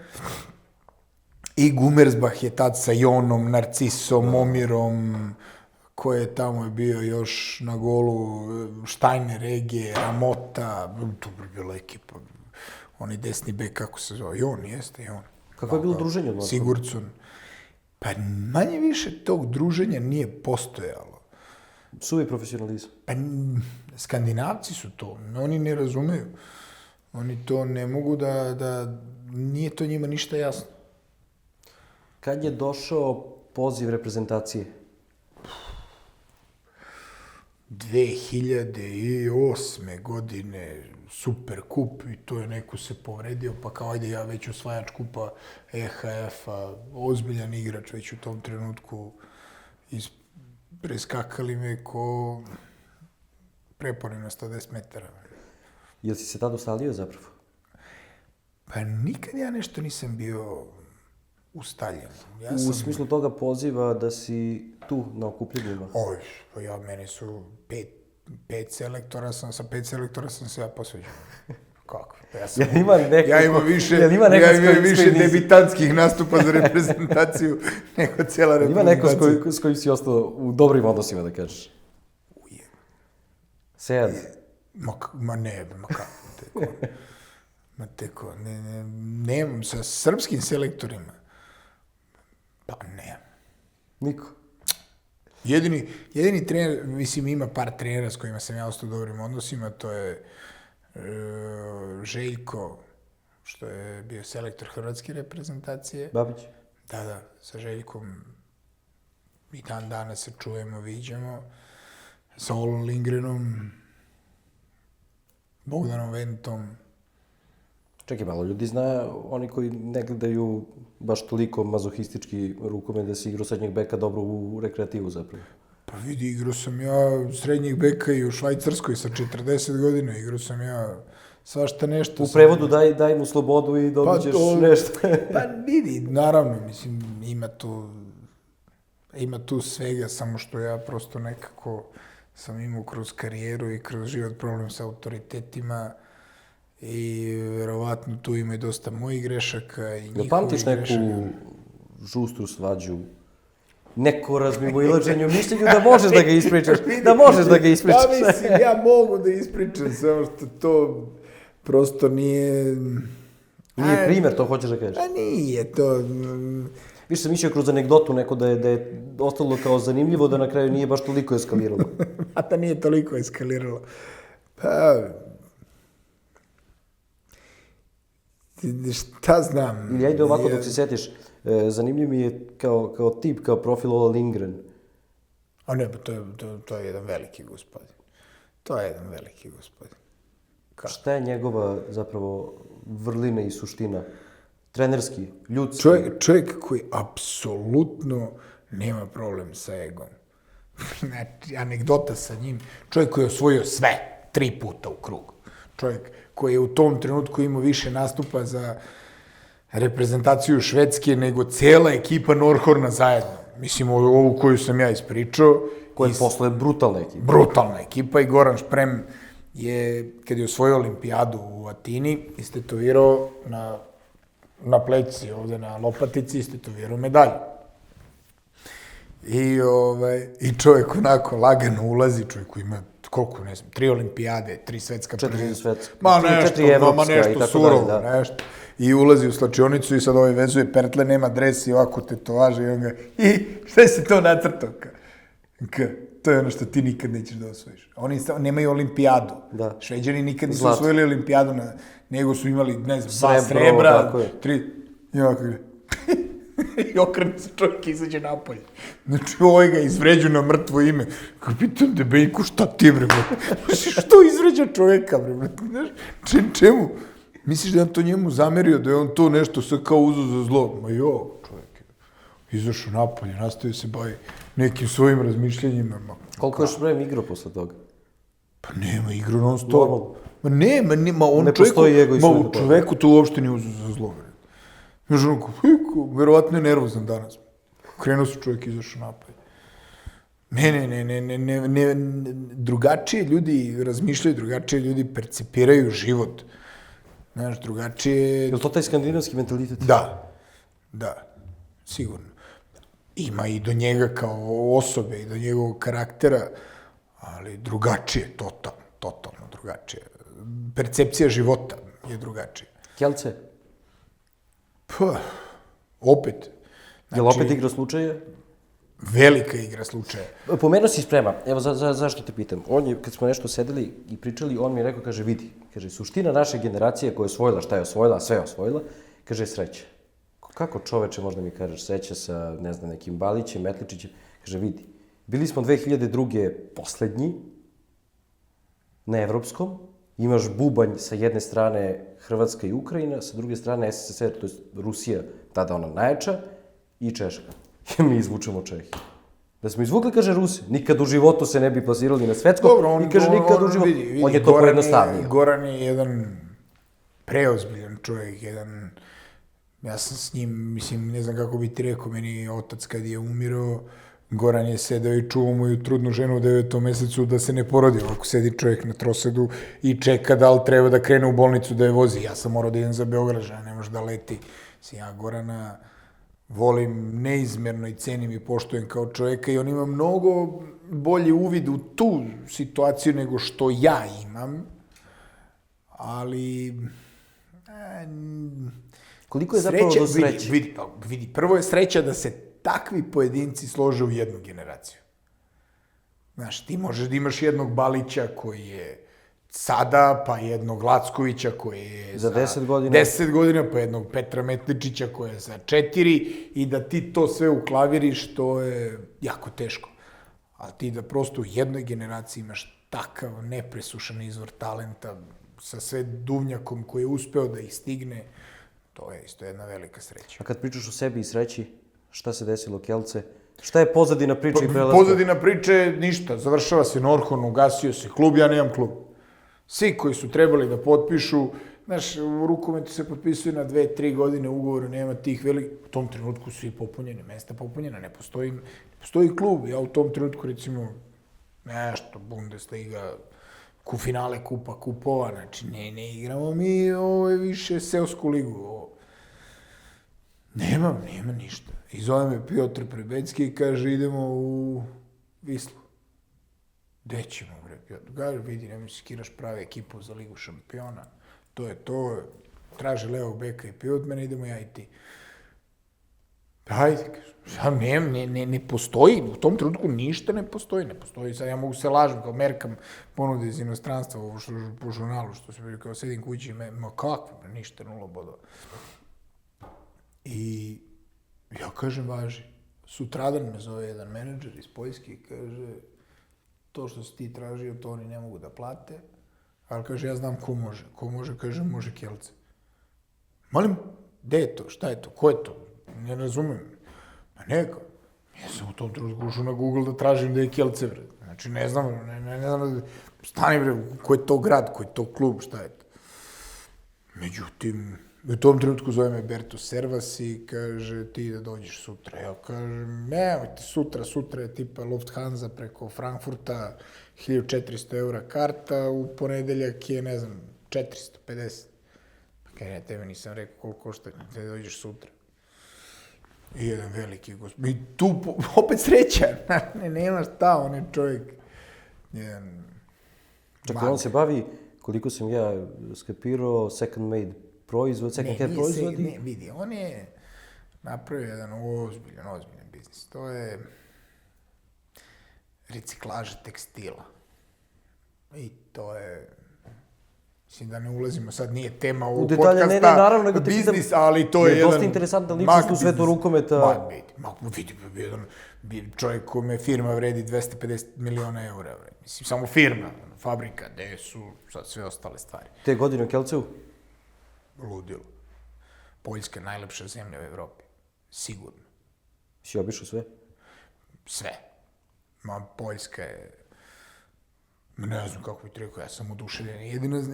I Gumersbach je tad sa Jonom, Narcisom, Momirom, koji je tamo bio još na golu, Steiner, Ege, Ramota, dobro bila ekipa. Oni desni bek, kako se zove, Jon, jeste Jon. Kako je bilo druženje od vas? Sigurdsson. Pa manje više tog druženja nije postojalo. Suvi profesionalizam. Pa Skandinavci su to, oni ne razumeju. Oni to ne mogu da nije to njima ništa jasno. Kad je došao poziv reprezentacije? 2008. godine Superkup i to je neko se povredio, pa kao ajde ja već osvajač kupa EHF-a, ozbiljan igrač već u tom trenutku preskakali me ko prepone na 110 metara. Jel si se tada ustalio zapravo? Pa nikad ja nešto nisam bio ustaljen. U smislu toga poziva da si tu na okupljenjima? Pa meni su 5 selektora, sa 5 selektora sam se ja posveđao. Kako? Ja imam više debitantskih nastupa za reprezentaciju nego cijela reprezentacija. Ima neko s kojim si ostao u dobrim odnosima, da kažeš? Sejad? Ma kako? Nemam sa srpskim selektorima. Pa ne. Niko? Jedini trener, mislim ima par trenera s kojima sam ja ostao u dobrim odnosima, to je Željko, što je bio selektor hrvatske reprezentacije. Babić? Da, sa Željkom i dan danas se čujemo, viđamo. Sa Olom Lindgrenom, Bogdanom Ventom. Čekaj, malo ljudi zna, oni koji ne gledaju baš toliko mazohistički rukomet da si igrao srednjeg beka dobro u rekreativu zapravo. Pa vidi, igrao sam ja srednjeg beka i u Švajcarskoj sa 40 godina, igrao sam ja svašta nešto. U prevodu daj mu slobodu i dobit ćeš nešto. Pa vidi, naravno, mislim, ima tu svega, samo što ja prosto nekako sam imao kroz karijeru i kroz život problem sa autoritetima i verovatno tu ima i dosta mojih grešaka i njihovih grešaka. Pamtiš neku žustru svađu, neko razmimoilaženje u mišljenju da možeš da ga ispričaš, da možeš da ga ispričaš. Pa mislim, ja mogu da ispričam, samo što to prosto nije... Nije primer, to hoćeš da kažeš. Pa nije to... Više sam mišljao kroz anegdotu neko da je ostalo kao zanimljivo, da na kraju nije baš toliko eskaliralo. A da nije toliko eskaliralo. Pa... Šta znam? Ili ajde ovako dok se setiš, zanimljiv mi je kao tip, kao profil Ola Lindgren. A ne, to je jedan veliki gospodin. To je jedan veliki gospodin. Šta je njegova zapravo vrlina i suština? Trenerski, ljudski? Čovjek koji apsolutno nema problem sa egom. Znači, anegdota sa njim. Čovjek koji je osvojio sve, 3 puta u krug. Čovjek koji je u tom trenutku imao više nastupa za reprezentaciju Švedske nego cijela ekipa Norhorna zajedno. Mislim, ovu koju sam ja ispričao. Koja je posle brutalna ekipa. Brutalna ekipa i Goran Šprem je, kad je osvojio olimpijadu u Atini, istetovirao na pleći, ovde na lopatici, istetovirao medalju. I čovjek onako lagano ulazi, čovjek koji ima, koliko, ne znam, 3 olimpijade, 3 svetska prvenstva. 4 svetska. Ma 4 evropska i tako surovo, dalje, nešto. I ulazi u slačionicu i sad ovaj vezuje pertle, nema dres i ovako tetovaže i on ga, i šta se to nacrtao? To je ono što ti nikad nećeš da osvojiš. Oni nemaju olimpijadu. Da. Šveđani nikad nisu osvojili olimpijadu, nego su imali, ne znam, 2 Srebro, srebra, 3... I ovako gre. I okrene se čovjek i izađe napolje. Znači, ovaj ga izvređu na mrtvo ime. Kako pitam debejku, šta ti, bre, što izvređa čovjeka, bre? Znaš, čemu? Misliš da je on to njemu zamerio, da je on to nešto sve kao uzeo za zlo? Ma jo, čovjek je izašao napolje, nastavio se bavi nekim svojim razmišljanjima. Koliko još vreme igrao posle toga? Pa nema, igrao non stop. Normalno. Ma nema, on ne postoji ego i ma svoj u čoveku to uopšte nije uzeo za zlo, bre. Znaš, onako, verovatno je nervozan danas. Krenuo se čovjek, izašao napolje. Ne, drugačije ljudi razmišljaju, drugačije ljudi percipiraju život. Znaš, drugačije... Je li to taj skandinavski mentalitet? Da, sigurno. Ima i do njega kao osobe i do njegovog karaktera, ali drugačije, totalno drugačije. Percepcija života je drugačija. Kelce? Pa, opet. Je li opet igra slučaja? Velika igra slučaja. Pomenuo si Sprema, evo zašto te pitam. On je, kad smo nešto sedeli i pričali, on mi je rekao, kaže, vidi, kaže, suština naše generacije koja je osvojila, šta je osvojila, sve je osvojila, kaže, sreća. Kako čoveče možda mi kažeš sreća sa, ne znam, nekim Balićem, Metličićem, kaže, vidi, bili smo 2002. poslednji na evropskom, imaš bubanj sa jedne strane Hrvatska i Ukrajina, sa druge strane SSSR, to je Rusija, tada ona najjača, i Češka. I mi izvučemo Čehi. Da smo izvukli, kaže, Rusi, nikad u životu se ne bi plasirali na svetsko. Dobro, i kaže, nikad u životu. On je to pojednostavnio. Goran je jedan preozbiljan čovjek, ja sam s njim, mislim, ne znam kako bi ti rekao, meni otac kad je umirao, Goran je sedao i čuvao moju trudnu ženu u 9. mesecu da se ne porodi. Ovako sedi čovjek na trosedu i čeka da li treba da krene u bolnicu da je vozi. Ja sam morao da idem za Beograd, žena ne može da leti. Ja Gorana volim neizmjerno i cenim i poštujem kao čovjeka i on ima mnogo bolji uvid u tu situaciju nego što ja imam. Ali... Koliko je zapravo do sreće? Vidi, prvo je sreća da se takvi pojedinci slože u jednu generaciju. Znaš, ti možeš da imaš jednog Balića koji je sada, pa jednog Lackovića koji je za 10 godina. 10 godina, pa jednog Petra Metličića koji je za 4 i da ti to sve uklaviriš, to je jako teško. Ali ti da prosto u jednoj generaciji imaš takav nepresušan izvor talenta, sa sve duvnjakom koji je uspeo da ih stigne, to je isto jedna velika sreća. A kad pričaš o sebi i sreći, šta se desilo, Kelce? Šta je pozadina priče i prelaska? Pozadina priče je ništa, završava se Norhorn, ugasio se klub, ja nemam klub. Svi koji su trebali da potpišu, znaš, u rukometu se potpisuje na 2-3 godine ugovoru, nema tih velikih, u tom trenutku svi popunjeni, mesta popunjena, ne postoji klub. Ja u tom trenutku, recimo, nešto, Bundesliga, finale kupa, kupova, znači ne igramo mi više seosku ligu. Nema ništa. I zove me Piotr Prebecki i kaže idemo u Vislu. Gde ćemo, bre, Piotr? Kaže, vidi, nemoj se skiraš prave ekipu za Ligu šampiona. To je to, traže levog beka i pije od mene, idemo ja i ti. Hajde, kaže, ne postoji, u tom trenutku ništa ne postoji, sad ja mogu se lažem, kao merkam ponude iz inostranstva po žurnalu, što se kao sedim kući i ma kakvo, ništa, 0 bodova. I ja kažem, važi, sutradan me zove jedan menadžer iz Poljske i kaže, to što si ti tražio, to oni ne mogu da plate, ali kaže, ja znam ko može. Ko može, kaže, može Kelce. Molim, gde je to, šta je to, ko je to? Ne razumem. Pa neka. Ja sam u tom trenutku ušao na Google da tražim da je Kelce, bre. Znači, ne znam, stani, bre, ko je to grad, ko je to klub, šta je to? Međutim, u tom trenutku zove me Berto Servas i kaže, ti da dođeš sutra. Ja kažem, nemojte sutra je tipa Lufthansa preko Frankfurta, 1400 € karta, u ponedeljak je, ne znam, 450. Pa kaj ne, tebe nisam rekao koliko košta, da dođeš sutra. I jedan veliki gospodin, i tu opet sreća, nema šta, on je čovjek, jedan... Čak on se bavi, koliko sam ja skapirao, second made proizvod, second hand proizvodi? Ne, vidi, on je napravio jedan ozbiljan biznis. To je reciklaža tekstila. I to je, mislim da ne ulazimo, sad nije tema ovog podcasta, naravno, nego biznis, ali to je jedan... dosta interesantna ličnost u svetu rukometa. Vidi, jedan čovjek kome firma vredi 250 miliona €. Mislim, samo firma, fabrika, gde su sad sve ostale stvari. Te godine u Kelceu? Ludilo. Poljska je najlepša zemlja u Evropi. Sigurno. Si obišao sve? Sve. Poljska je... Ne znam kako bih rekao, ja sam oduševljen.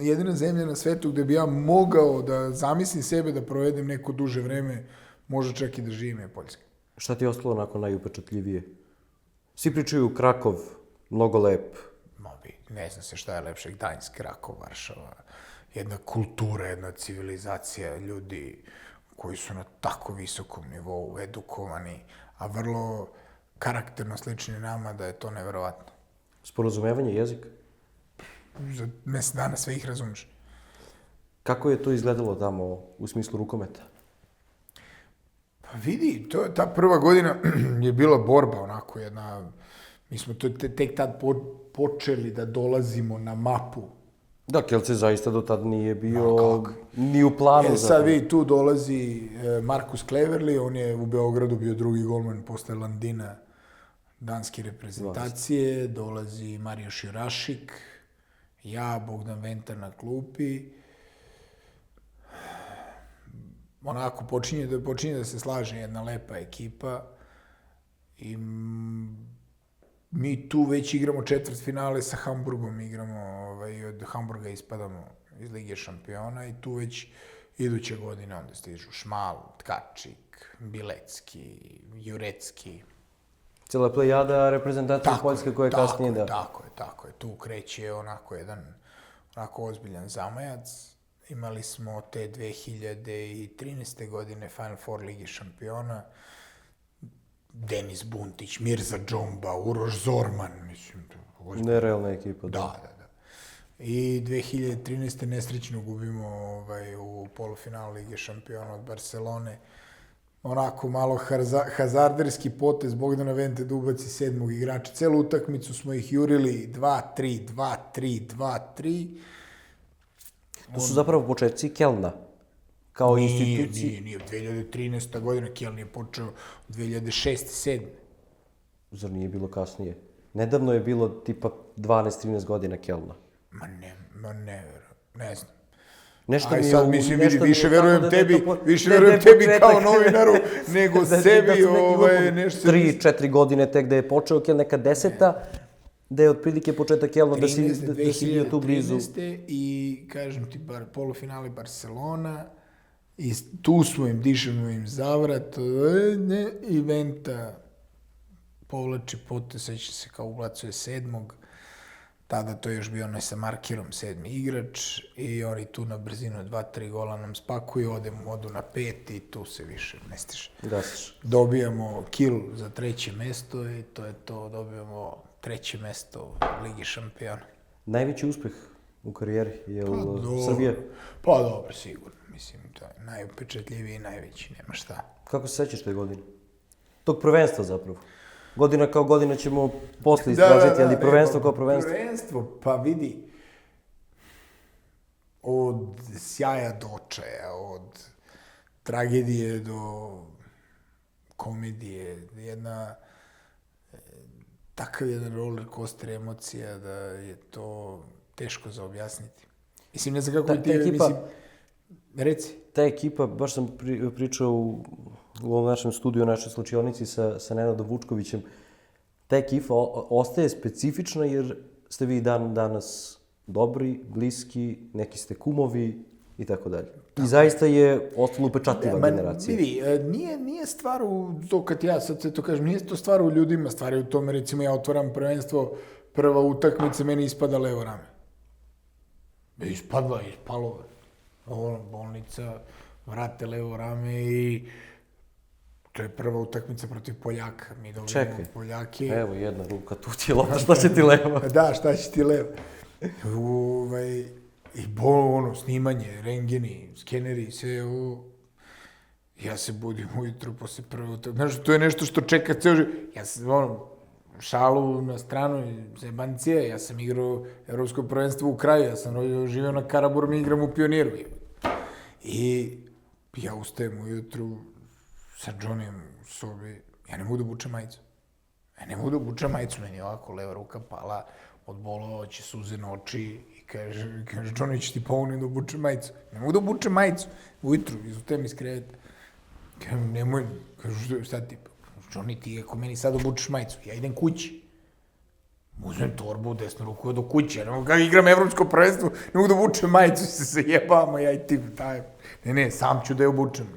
Jedina zemlja na svetu gde bi ja mogao da zamislim sebe da provedem neko duže vreme, možda čak i da živim je Poljska. Šta ti je ostalo onako najupečatljivije? Svi pričaju Krakov, mnogo lep. Ne znam se šta je lepše, Gdanjsk, Krakov, Varšava. Jedna kultura, jedna civilizacija, ljudi koji su na tako visokom nivou, edukovani, a vrlo karakterno slični nama, da je to neverovatno. Sporazumevanje, jezik? Za mesec dana sve ih razumeš. Kako je to izgledalo tamo u smislu rukometa? Pa vidi, ta prva godina je bila borba, onako jedna... Mi smo tek tad počeli da dolazimo na mapu. Da, Kelce zaista do tad nije bio ni u planu. Sad vidi, tu dolazi Markus Kleverli, on je u Beogradu bio drugi golman posle Landina danske reprezentacije, dolazi Mario Širašik, ja, Bogdan Ventar na klupi. Onako, počinje da se slaže jedna lepa ekipa i mi tu već igramo četvrtfinale sa Hamburgom, od Hamburga ispadamo iz Lige šampiona i tu već iduće godine onda stižu Šmal, Tkačik, Bilecki, Jurecki. Cijela plejada reprezentacije Poljske koje kasnije da... Tako je. Tu kreće onako jedan ozbiljan zamajac. Imali smo te 2013. godine Final Four Lige šampiona. Denis Buntić, Mirza Džomba, Uroš Zorman, mislim. Nerealna ekipa. Da. I 2013. nesrećno gubimo u polufinalu Lige šampiona od Barcelone. Onako malo hazarderski potez Bogdana Vente da ubaci 7. igrača. Celu utakmicu smo ih jurili 2-3, 2-3, 2-3. To su zapravo početci Kelna. Kao instituciji. Nije. 2013. godina Keln je počeo 2006-2007. Zar nije bilo kasnije? Nedavno je bilo tipa 12-13 godina Kelna. Ma ne, Ne znam. Nešto Aj mi je sad, u- mislim, nešto vidi, mi je više tako verujem da je tebi, to po- više da je verujem tebi početak. kao novinaru, nego sebi, da su neki gotovi nešto se... 3-4 godine tek da je počeo, kel neka 10. Da je otprilike početak, jelno, da si bio tu blizu. 2013. I, kažem ti, polufinali Barcelona, i tu smo im, dišemo im zavrat, i Venta povlači pote, seća se kao ubacuje 7. Tada to je još bio onaj sa markirom 7. igrač i oni tu na brzinu 2-3 gola nam spakuju, odu na 5 i tu se više ne stiže. Gasiš. Dobijamo kill za 3. mesto i to je to, dobijamo 3. mesto u Ligi šampiona. Najveći uspeh u karijeri je dobro. Srbije. Pa dobro, sigurno. Mislim, to je najupečatljiviji i najveći, nema šta. Kako se sećaš te godine? Tog prvenstva zapravo. Godina kao godina ćemo posle istražiti, ali prvenstvo kao prvenstvo. Prvenstvo, pa vidi, od sjaja do očaja, od tragedije do komedije, takav jedan roller coaster emocija da je to teško za objasniti. Mislim, ne znam kako ti, mislim, reci. Ta ekipa, baš sam pričao u ovom našem studiju, u našoj slučionici sa Nenadom Vučkovićem, ta ekipa ostaje specifična jer ste vi danas dobri, bliski, neki ste kumovi i tako dalje. I zaista je ostalo upečatljiva generacija. Vidi, nije stvar u to kad ja sad se to kažem, nije to stvar u ljudima, stvar je u tome, recimo ja otvaram prvenstvo, prva utakmica, meni ispada levo rame. Ispalo. Bolnica, vrate levo rame i to je prva utakmica protiv Poljaka. Mi dobijemo Poljake. Evo jedna ruka, tu ti je lopta, šta će ti levo? Da, šta će ti levo. I snimanje, rengeni, skeneri, sve ovo. Ja se budim ujutru posle prve utakmice. Znaš, to je nešto što čeka ceo život. Ja sam, šalu na stranu, zebancije, ja sam igrao Evropsko prvenstvo u kraju, ja sam živeo na Karaburmi i igram u Pioniru. I ja ustajem ujutru sa Johnnyem u sobi, ja ne mogu da obučem majicu. Meni je ovako leva ruka pala od bolova, oće suze na oči i kaže Johnny, će ti pomognem da obučem majicu. Ne mogu da obučem majicu. Ujutru, izustajem iz kreveta. Kažem, nemoj, kažu, šta ti? Johnny, ti ako meni sad obučeš majicu, ja idem kući. Uzmem torbu u desnu ruku i odo kući. Ja ne mogu kada igram Evropsko prvenstvo, ne mogu da obučem majicu, se jebama, ja i ti. Ne, sam ću da je obučem.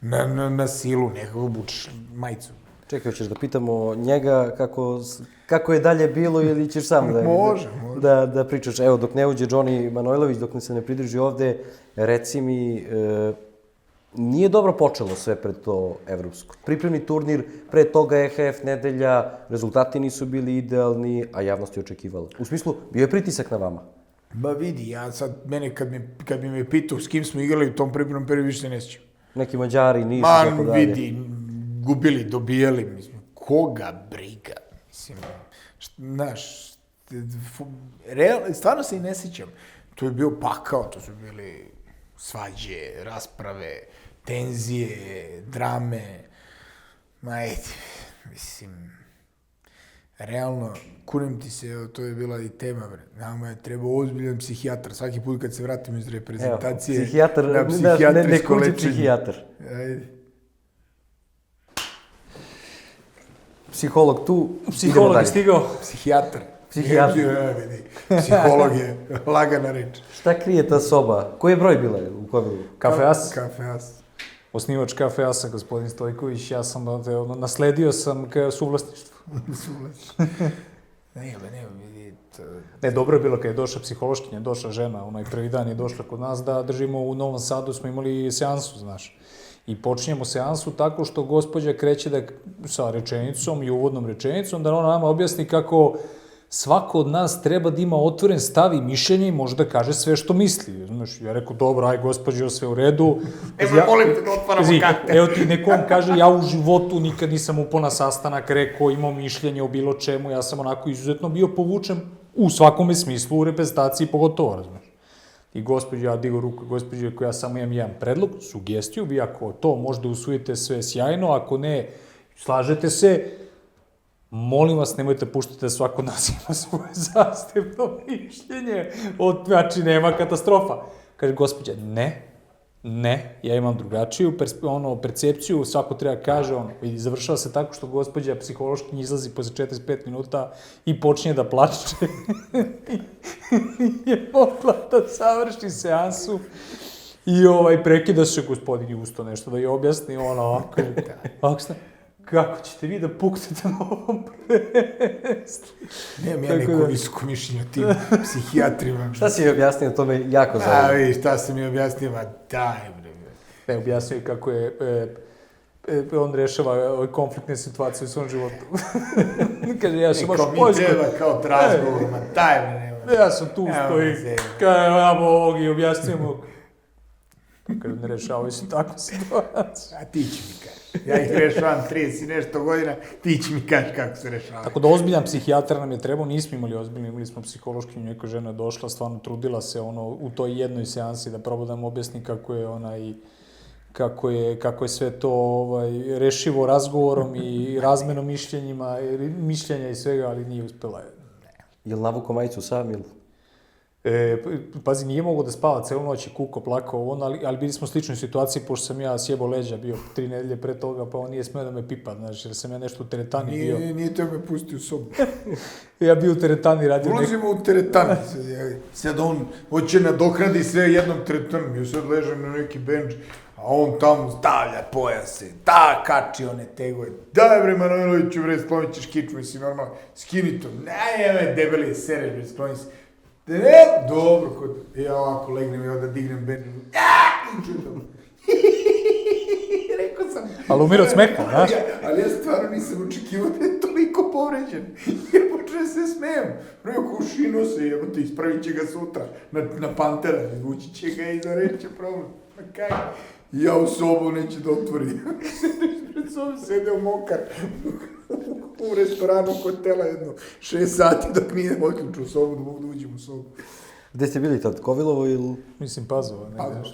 Na silu, nekako obučeš majicu. Čekaj, hoćeš da pitamo njega kako je dalje bilo ili ćeš sam da pričaš? Evo, dok ne uđe Johnny Manojlović, dok ne se ne pridruži ovde, reci mi, nije dobro počelo sve pred to evropsko. Pripremni turnir, pre toga EHF nedelja, rezultati nisu bili idealni, a javnost je očekivala. U smislu, bio je pritisak na vama. Ba vidi, ja sad, mene kad bi me pitao s kim smo igrali u tom pripremnom periodu, više se ne sjećam. Neki Mađari, nisu, tako dalje. Vidi, gubili, dobijali, mislim, koga briga, mislim, znaš, stvarno se i ne sjećam. To je bio pakao, to su bili svađe, rasprave, tenzije, drame, mislim, realno, kunem ti se, to je bila i tema, nama je trebao ozbiljan psihijatar, svaki put kad se vratim iz reprezentacije, psihijatar, ne kuđi psihijatar. Ajde. Psiholog tu, Psiholog je stigao. Psihijatar. Psihijatar. Psiholog je lagana reč. Šta krije ta soba? Koji je broj bila u kovilu? Kafe As. Kafe As. Osnivač Kafe Asa, gospodin Stojković, ja sam nasledio sam suvlasništvo. Nema, vidi. Ne, dobro je bilo kad je došla psihološkinja, došla žena, onaj prvi dan je došla kod nas da držimo u Novom Sadu, smo imali seansu, znaš. I počinjemo seansu tako što gospođa kreće sa rečenicom i uvodnom rečenicom, da ona nama objasni kako svako od nas treba da ima otvoren stav i mišljenje i može da kaže sve što misli. Znaš, ja rekao, dobro, aj gospođo, sve u redu. Molim te da otvaramo karte. Evo ti, nekom kaže, ja u životu nikad nisam upao na sastanak, rekao, imao mišljenje o bilo čemu, ja sam onako izuzetno bio povučen u svakome smislu, u reprezentaciji pogotovo, razumeš. I gospođo, ja digo ruku, gospođo, ako ja samo imam jedan predlog, sugestiju, vi ako to možda usvojite sve sjajno, ako ne, slažete se, molim vas, nemojte puštati da svako nas ima svoje zasebno mišljenje, znači nema katastrofa. Kaže gospođa, ne, ja imam drugačiju percepciju, svako treba kaže, i završava se tako što gospođa psihološki izlazi posle 45 minuta i počinje da plače. Je mogla da završi seansu i prekida se gospodin Justo nešto da je objasni, ovako, kako ćete vi da puknete na ovom prvenstvu? Nemam ja neko visoko mišljenje o tim psihijatrima. Šta si objasnio, to me jako zanima. Vidi, šta sam mi objasnio, daj bre. Ne, objasnio kako je on rešava konfliktne situacije u svom životu. Kaže, ja sam baš mi treba kao razgovor, daj bre, nema. Ja sam tu stoji, ja ovog i objasnio mu. Kaže, ne rešavaju se takvu situaciju. A ti će mi kaži. Ja ih rešavam 30 i nešto godina, ti će mi kaži kako se rešavaju. Tako da ozbiljan psihijatar nam je trebao, nismo imali ozbiljno, imali smo psihološki, neka žena je došla, stvarno trudila se u toj jednoj seansi da proba da nam objasni kako je sve to rešivo razgovorom i razmenom mišljenja i svega, ali nije uspela. Jel navuko majicu sam ili? Pazi, nije mogo da spava celu noć i kuko, plakao ali bili smo u sličnoj situaciji, pošto sam ja sjebao leđa bio 3 nedelje pre toga, pa on nije smeo da me pipa, znaš, jer sam ja nešto u teretani bio. Nije te me pustio u sobu. Ja bio u teretani, radio ulazimo u teretani, sad on hoće nadokradi sve jednom teretanu, ja sad ležem na neki benč, a on tamo stavlja pojase, kači one tegove, daj bre Manojloviću bre, sklonit ćeš kičmu, jesi normalno, skini to, ne, debeli je sereš bre, skloni se. Dobro, ja ovako legnem i onda dignem benč, i čutam. Rekao sam. Ali umire od smeha, znaš? Ali ja stvarno nisam očekivao da je toliko povređen. Ja počeo se smijem. Rekao, ušino se, jebote, ispravit će ga sutra na Pantera, izvući će ga i zareće problem. Pa kaj? Ja u sobu neće da otvorim. Pred sobom sedeo mokar u restoranu hotela jedno 6 sati dok nije otključio sobu da mogu da uđem u sobu. Gde ste bili tad, Kovilovo ili? Mislim Pazova.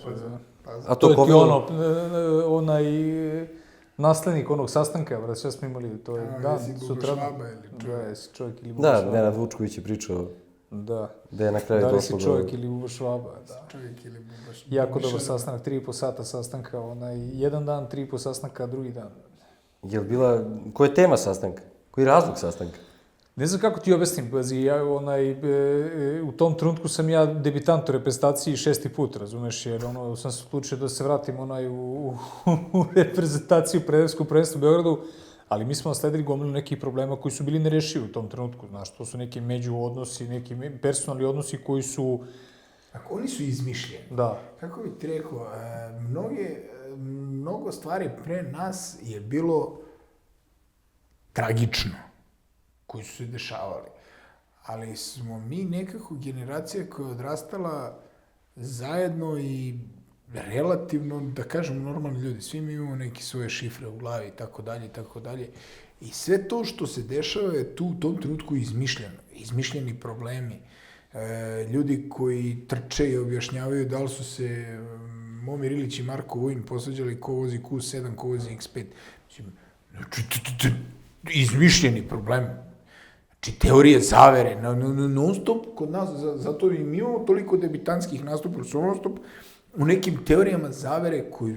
Pazova. A to Kovilovo? Onaj naslednik onog sastanka, brate, sve smo imali, to je dan, sutra. Da, jesi čovjek ili Buba Švaba. Da, Nenad Vučković je pričao. Da. Da je na kraju došlo do... Da li si čovjek ili Buba Švaba, da. Čovjek ili Buba Švaba. Jako dobar sastanak, 3,5 sata sastanka, jedan dan, 3,5 sastanka, drugi dan. Jel bila, koja je tema sastanka? Koji je razlog sastanka? Ne znam kako ti objasnim, u tom trenutku sam ja debitant u reprezentaciji 6. put, razumeš, jer sam se odlučio da se vratim u reprezentaciju Prederskog prvenstva u Beogradu, ali mi smo nasledili gomilu nekih problema koji su bili nerešivi u tom trenutku, znaš, to su neki međuodnosi, neki personalni odnosi koji su... Ako oni su izmišljeni. Da. Kako bih ti rekao, mnogo stvari pre nas je bilo tragično, koji su se dešavali. Ali smo mi nekako generacija koja je odrastala zajedno i relativno, da kažem, normalni ljudi. Svi mi imamo neke svoje šifre u glavi i tako dalje, i tako dalje. I sve to što se dešava je tu u tom trenutku izmišljeno. Izmišljeni problemi. Ljudi koji trče i objašnjavaju da li su se Momir Ilić i Marko Vujin posvađali ko vozi Q7, ko vozi X5. Izmišljeni problem. Znači, teorije zavere, non stop kod nas, zato i mi imamo toliko debitanskih nastupa, non stop u nekim teorijama zavere koji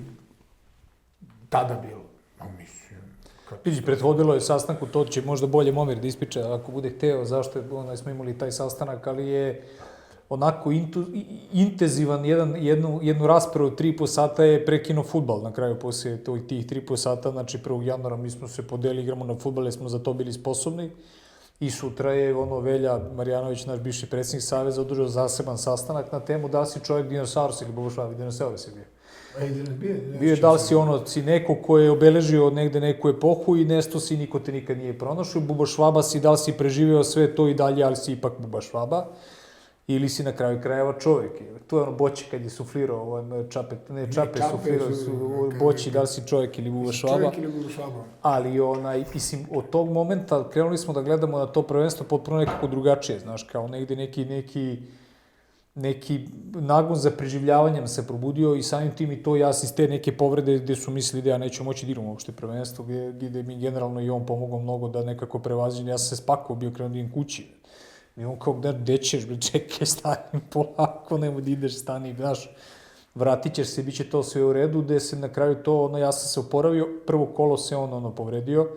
tada bilo. Vidi, prethodilo je sastanku, to će možda bolje Momir da ispriča ako bude hteo, zašto smo imali taj sastanak, ali je onako intenzivan, jednu raspravu 3,5 sata je prekinuo fudbal na kraju poslije tih 3,5 sata, znači 1. januara mi smo se podeli, igramo na fudbal, jer smo za to bili sposobni i sutra je Velja Marjanović, naš bivši predsjednik Saveza, održao zaseban sastanak na temu da li si čovjek dinosaurus ili Bogošvavi, dinosaurus je bio. Bio je da li si neko ko je obeležio negde neku epohu i nesto si, niko te nikad nije pronašao, Buba Švaba si, da li si preživeo sve to i dalje, ali si ipak Buba Švaba, ili si na kraju krajeva čovjek. To je Boći kad je suflirao, Čape suflirao Boći, da li si čovjek ili Buba Švaba. Čovjek ili Buba Švaba. Ali, mislim, od tog momenta krenuli smo da gledamo na to prvenstvo potpuno nekako drugačije, znaš, kao negde neki neki nagon za preživljavanjem se probudio i samim tim i to ja iz te neke povrede gde su mislili da ja neću moći da igram uopšte prvenstvo, gde mi generalno i on pomogao mnogo da nekako prevaziđem. Ja sam se spakao, bio krenuo da idem kući. I on kao, gde ćeš, čekaj, stani polako, nemoj da ideš, stani, znaš, vratit ćeš se, bit će to sve u redu, gde se na kraju to, ja sam se oporavio, prvo kolo se on povredio,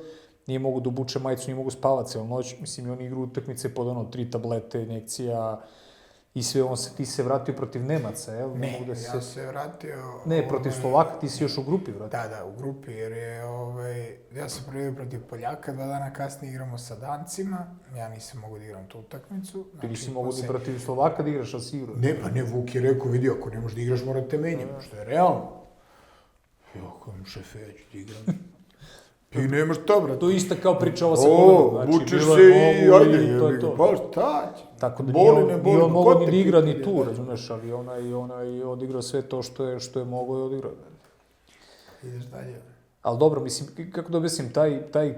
nije mogu da obuče majicu, nije mogu spavati cijelu noć, mislim, i on igru utakmice pod 3 tablete, injekcija, i sve, ti se vratio protiv Nemaca, jel? Ne, ja se vratio... Ne, protiv Slovaka, ti si još u grupi vratio. Da, u grupi, jer je, ja sam prvio protiv Poljaka, 2 dana kasnije igramo sa Dancima, ja nisam mogu da igram tu utakmicu. Ti nisi mogu da protiv Slovaka da igraš, ali si igrao? Ne, pa ne, Vuk je rekao, vidi, ako ne možeš da igraš, morate menjati, što je realno. Ja, kao šefe, ja ću ti igram. Ti nemaš šta, brate. To je ista kao priča ova sa Kolenom. Bučeš se i ajde, pa šta će? Tako da nije on mogao ni da igra ni tu, razumeš, ali onaj odigrao sve to što je mogao i odigrao. Ideš dalje. Ali dobro, mislim, kako da objasnim,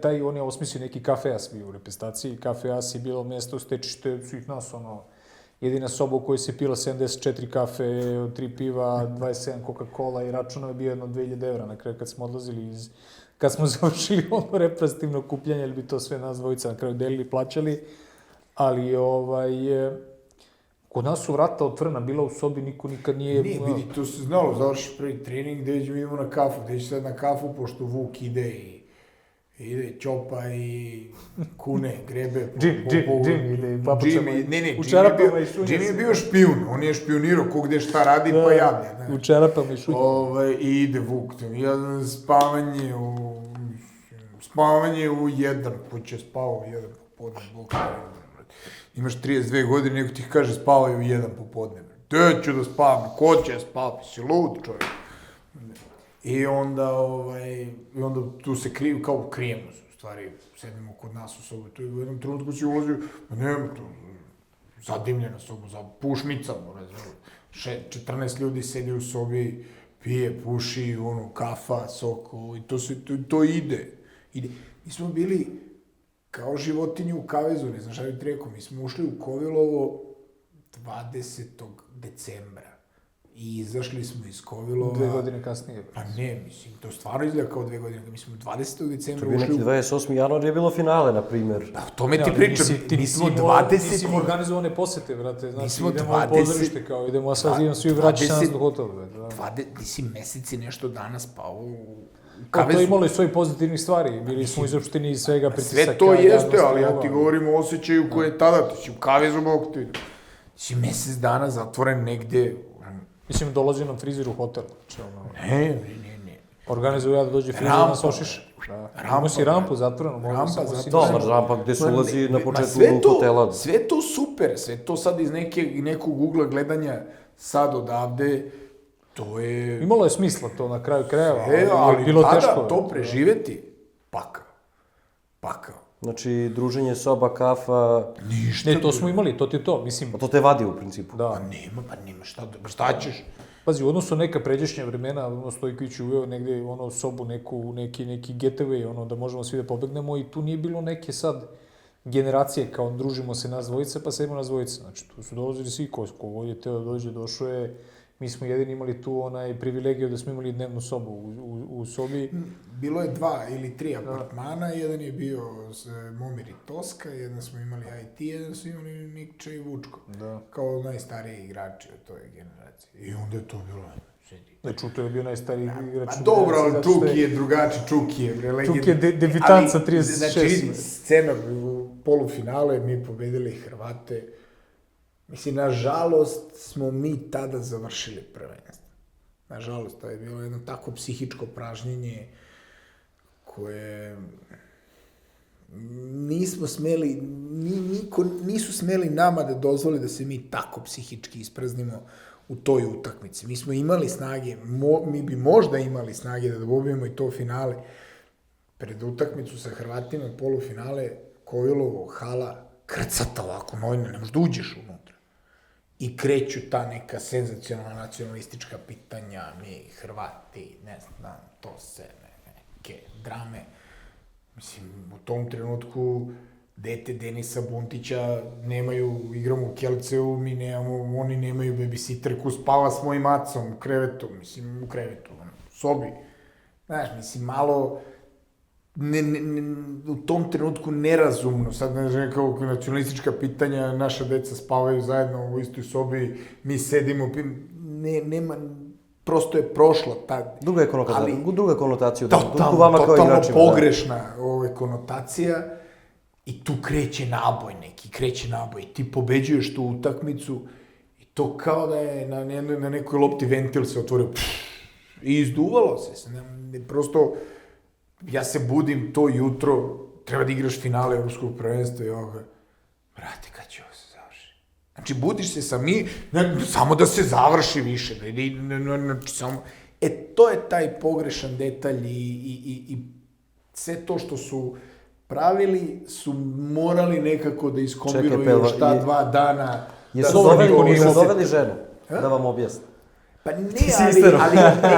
taj, on je osmislio neki kafeas bio u reprezentaciji. Kafeas je bilo mjesto stečište svih nas, jedina soba u kojoj se pila 74 kafe, 3 piva, 27 Coca-Cola i računao je bio jedno 2000 evra na kraju kad smo odlazili kad smo završili reprezentativno okupljanje, ili bi to sve nas dvojica na kraju delili, plaćali, ali kod nas su vrata otvorena, bila u sobi, niko nikad nije... Nije, vidi, to se znalo, završiš prvi trening, gde idemo na kafu, gde ćeš sad na kafu, pošto Vuk ide Ćopa i Kune, grebe... Jim ide, papučama u čarapama i šunja. Jim je bio špijun, on je špionirao ko gde šta radi, pa javlja. U čarapama i šunja. I ide Vuk, spavanje u 1, kuće spavao 1 popodne, Bog. Imaš 32 godine, neko ti kaže spavaj u 1 popodne. Gde ću da spavam, ko će spavati, si lud čovjek. I onda tu se krijemo se, u stvari, sedimo kod nas u sobu, tu u jednom trenutku si ulazio, nema to, zadimljena soba, za pušnicama, 14 ljudi sedi u sobi, pije, puši, kafa, sok, i to ide. Mi smo bili kao životinje u kavezu, ne znam šta bih ti rekao, mi smo ušli u Kovilovo 20. decembra. I izašli smo iz Kovilova... 2 godine kasnije. Pa ne, mislim, to stvarno izgleda kao 2 godine. Mi smo 20. decembra ušli... To bi neki 28. januar je bilo finale, na primjer. Pa to me ti pričam. Mi smo 20... Nisi im organizovane posete, brate. Znači, idemo u pozorište, kao idemo, a sad idemo svi vraći se nas do hotela. Nisi meseci nešto dana spao u kavezu. To je imalo i svoji pozitivnih stvari. Bili smo izopšteni iz svega pritisaka. Sve to jeste, ali ja ti govorim o osjećaju koje je tada. Ti si u kavezu, Bog ti. Si mesec dana zatvoren negde. Mislim, dolazi nam frizer u hotel. Ne. Organizuju ja da dođe frizer da nas ošiša. Imamo si rampu zatvorenu. Rampa gde se ulazi na početku hotela. Sve to super, sve to sad iz nekog ugla gledanja sad odavde, to je... Imalo je smisla to na kraju krajeva, ali bilo teško. tada to preživeti, pakao. Znači, druženje, soba, kafa... Ništa. Ne, to smo imali, to ti je to, mislim... A to te vadi u principu. Da. Pa nema, šta ćeš? Pazi, u odnosu neka pređašnja vremena, Stojković je uveo negde sobu, neki getaway, da možemo svi da pobegnemo i tu nije bilo neke sad generacije, kao družimo se nas dvojica, pa sedimo nas dvojica. Znači, tu su dolazili svi, ko je teo da dođe, došao je. Mi smo jedini imali tu privilegiju da smo imali dnevnu sobu u sobi. Bilo je 2 ili 3 apartmana, jedan je bio Momir i Toska, jedan smo imali IT, jedan su imali Nikča i Vučko. Kao najstariji igrači od toj generacije. I onda je to bilo... Ne, Čuto je bio najstariji igrač. Pa dobro, ali Čuki je drugačiji, Čuki je... Čuki je debitant sa 36. Znači, scena u polufinale, mi pobedili Hrvate. Mislim, nažalost smo mi tada završili prvenstvo. Nažalost, to je bilo jedno tako psihičko pražnjenje koje nismo smeli, nisu smeli nama da dozvoli da se mi tako psihički ispraznimo u toj utakmici. Mi smo imali snage, mi bi možda imali snage da dobijemo i to finale. Pred utakmicu sa Hrvatima, polufinale, Kovilovo, hala, krcata ovako, ne možeš da uđeš unutra. I kreću ta neka senzacionalna nacionalistička pitanja, mi Hrvati, ne znam, to se, neke drame. Mislim, u tom trenutku dete Denisa Buntića, igramo u Kelceu, oni nemaju babysitterku, spava s mojim macom u krevetu, u sobi. Znaš, malo, u tom trenutku nerazumno, sad ne znam kao nacionalistička pitanja, naša deca spavaju zajedno u istoj sobi, mi sedimo, nema, prosto je prošla ta... Druga konotacija. Totalno pogrešna konotacija i tu kreće naboj. Ti pobeđuješ tu utakmicu i to kao da je na nekoj lopti ventil se otvorio i izduvalo se. Prosto, ja se budim to jutro, treba da igraš finale Evropskog prvenstva i ovoga. Brate, kad će ovo se završi? Znači, budiš se samo da se završi više. To je taj pogrešan detalj i sve to što su pravili su morali nekako da iskombinuju još ta 2 dana. Jesu doveli ženu da vam objasni? Pa ne,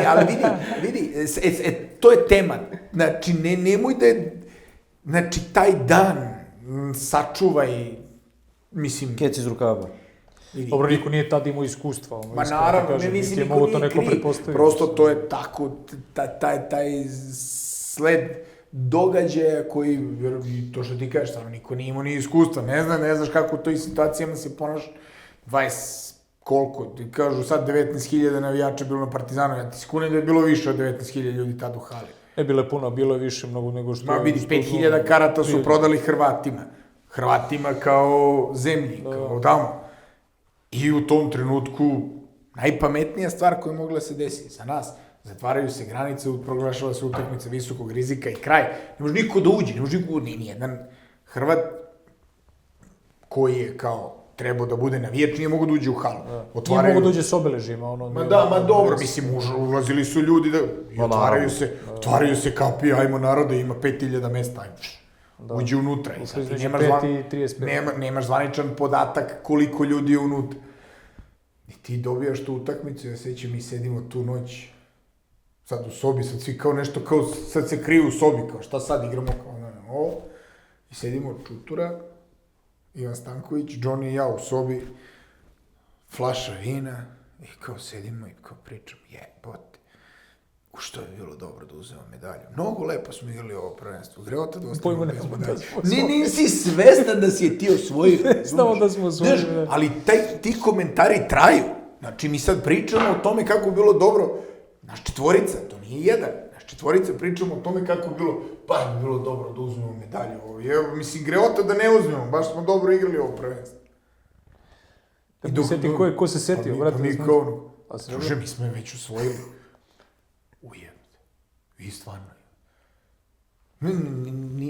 ali vidi, to je tema. Znači, nemoj da je, znači, taj dan sačuvaj, mislim... Kec iz rukava. Dobro, niko nije tad imao iskustva. Ma naravno, ne mislim, niko nije kriv. Prosto to je tako, taj sled događaja koji, to što ti kažeš, stvarno, niko nije imao ni iskustva. Ne znaš kako u toj situacijama se ponaš 20, koliko, ti kažu sad 19.000 navijača bilo na Partizanu, ja ti skunem da je bilo više od 19.000 ljudi tad u hali. Bilo je više mnogo nego što... Ma vidi, 5.000 karata su prodali Hrvatima kao zemlji, kao tamo. I u tom trenutku najpametnija stvar koja je mogla se desiti za nas, zatvaraju se granice, proglašava se utakmica visokog rizika i kraj. Ne može niko da uđe, ni jedan Hrvat koji je kao trebao da bude navijač, nije mogo da uđe u halu. Nije mogo da uđe s obeležima. Ma dobro, mislim, ulazili su ljudi i otvaraju se kapije, ajmo narode, ima 5.000 mesta, ajmo. Uđe unutra i sad ti nemaš zvaničan podatak koliko ljudi je unutra. I ti dobijaš tu utakmicu, ja sećam, mi sedimo tu noć, sad u sobi, sad svi kao nešto, sad se kriju u sobi, kao šta sad igramo, kao ovo, i sedimo Čutura, Ivan Stanković, Johnny i ja u sobi, flaša vina, i kao sedimo i kao pričam, jebote. Što je bilo dobro da uzemo medalju. Mnogo lepo smo igrali ovo prvenstvo. Greota da ostavimo bez medalje. Nisi svestan da si je ti osvojio. Znamo da smo osvojili. Ali ti komentari traju. Znači, mi sad pričamo o tome kako je bilo dobro. Naš četvorica, to nije jedan. Naš četvorica pričamo o tome kako je bilo, baš bi bilo dobro da uzmemo medalju. Mislim, Greota da ne uzmemo. Baš smo dobro igrali ovo prvenstvo. Ko se setio, brate? Druže, mi smo je već usvojili. Ujebate. I stvarno.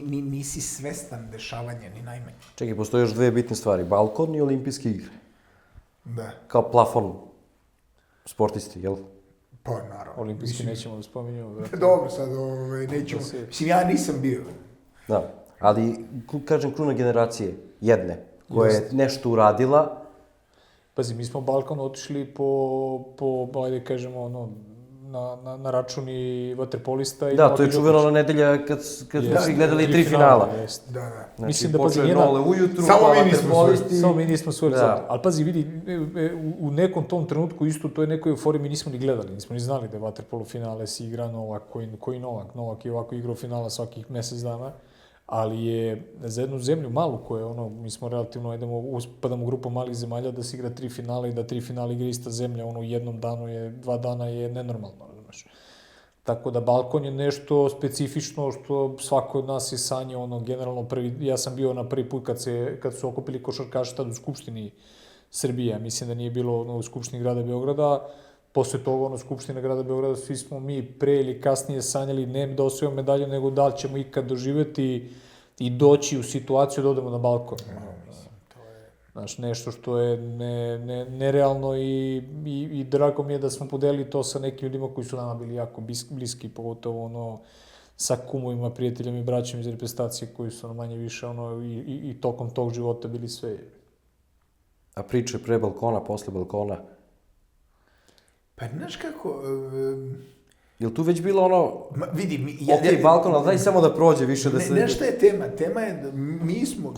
Nisi svestan dešavanja, ni najmanje. Čekaj, postoje još 2 bitne stvari. Balkon i olimpijske igre. Da. Kao plafon sportisti, jel? Pa, naravno. Olimpijski nećemo da spominjamo. Dobro, sad nećemo. Mislim, ja nisam bio. Da, ali, kažem, kruna generacije, jedne, koja je nešto uradila. Pazi, mi smo Balkan otišli po ajde kažemo, na račun i vaterpolista. Da, to je čuveno ona nedelja kad smo svi gledali 3 finala. Da. Mislim da počeo je Nole ujutru, samo mi nismo svojili. Ali pazi, vidi, u nekom tom trenutku isto u toj nekoj euforiji mi nismo ni gledali, nismo ni znali da je vaterpolo finale si igra Novak, koji Novak. Novak je ovako igrao finala svakih mesec dana, ali je za jednu zemlju malu koja mi smo relativno, padamo u grupu malih zemalja da se igra 3 finala i da 3 finala igra ista zemlja, u jednom danu 2 dana je nenormalno, razumeš. Tako da Balkon je nešto specifično što svako od nas je sanjao, generalno ja sam bio na prvi put kad su okupili košarkaši tad u Skupštini Srbije, mislim da nije bilo u Skupštini grada Beograda. Posle toga, Skupština grada Beograda, svi smo mi pre ili kasnije sanjali ne da osvojimo medalju, nego da li ćemo ikad doživjeti i doći u situaciju da odemo na Balkon. Znaš, nešto što je nerealno i drago mi je da smo podelili to sa nekim ljudima koji su nama bili jako bliski, pogotovo sa kumovima, prijateljima i braćima iz reprezentacije koji su manje više i tokom tog života bili sve. A priče pre Balkona, posle Balkona? Pa, znaš kako, Jel tu već bilo ono, Vidi, ok, balkon, ali daj samo da prođe više, da se... Ne, šta je tema? Tema je da mi smo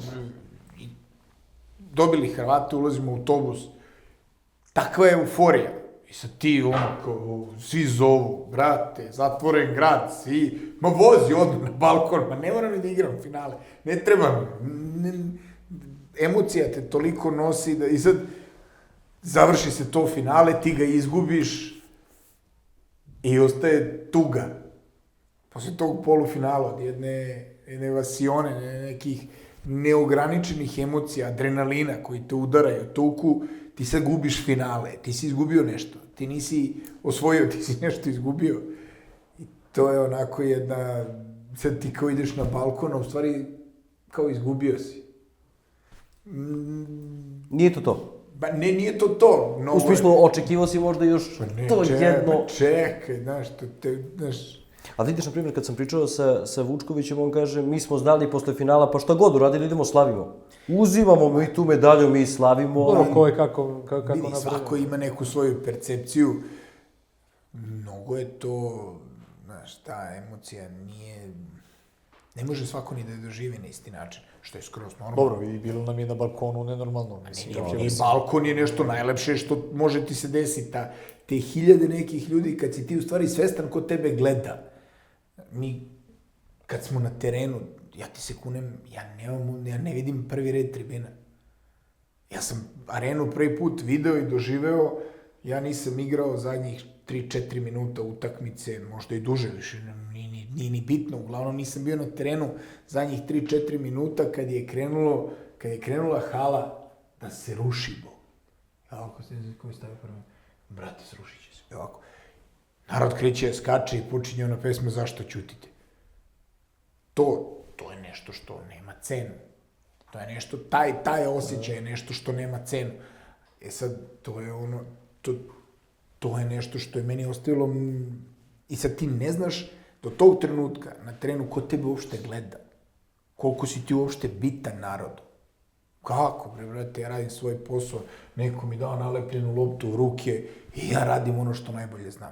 dobili Hrvate, ulazimo u autobus, takva je euforija. I sad ti, kao, svi zovu, brate, zatvoren grad, svi, ma vozi odmah na balkon, ma ne moram ni da igram finale, ne treba mi. Emocija te toliko nosi da, i sad, završi se to finale, ti ga izgubiš i ostaje tuga. Posle tog polufinala, od jedne vasione, nekih neograničenih emocija, adrenalina koji te udaraju, tuku, ti sad gubiš finale, ti si izgubio nešto, ti nisi osvojio, ti si nešto izgubio. I to je onako jedna, sad ti kao ideš na balkon, a u stvari kao izgubio si. Nije to to. Ba ne, nije to to. U smislu, očekivao si možda još to jedno... Čekaj, znaš, A vidiš, na primjer, kad sam pričao sa Vučkovićem, on kaže, mi smo znali posle finala, pa šta god uradili, idemo slavimo. Uzimamo mi tu medalju, mi slavimo. Dobro, ko je kako vidi, svako ima neku svoju percepciju. Mnogo je to, znaš, ta emocija nije... Ne može svako ni da je doživi na isti način, što je skroz normalno. Dobro, i bilo nam je na balkonu nenormalno. I balkon je nešto najlepše što može ti se desiti. Te hiljade nekih ljudi, kad si ti u stvari svestan ko tebe gleda. Mi, kad smo na terenu, ja ti se kunem, ja ne vidim prvi red tribina. Ja sam arenu prvi put video i doživeo, ja nisam igrao zadnjih 3-4 minuta utakmice, možda i duže, više nije ni bitno, uglavnom nisam bio na terenu zadnjih 3-4 minuta kad je krenula hala da se ruši, bo. Ja ovako se koji stavio prvo, brate, srušit će se, ovako. Narod kreće, skače i počinje ona pesma Zašto ćutite. To je nešto što nema cenu. To je nešto, taj osjećaj je nešto što nema cenu. E sad, to je ono, to je nešto što je meni ostavilo, i sad ti ne znaš do tog trenutka na terenu ko tebe uopšte gleda. Koliko si ti uopšte bitan narodu. Kako, bre, brate, ja radim svoj posao, neko mi dao nalepljenu loptu u ruke i ja radim ono što najbolje znam.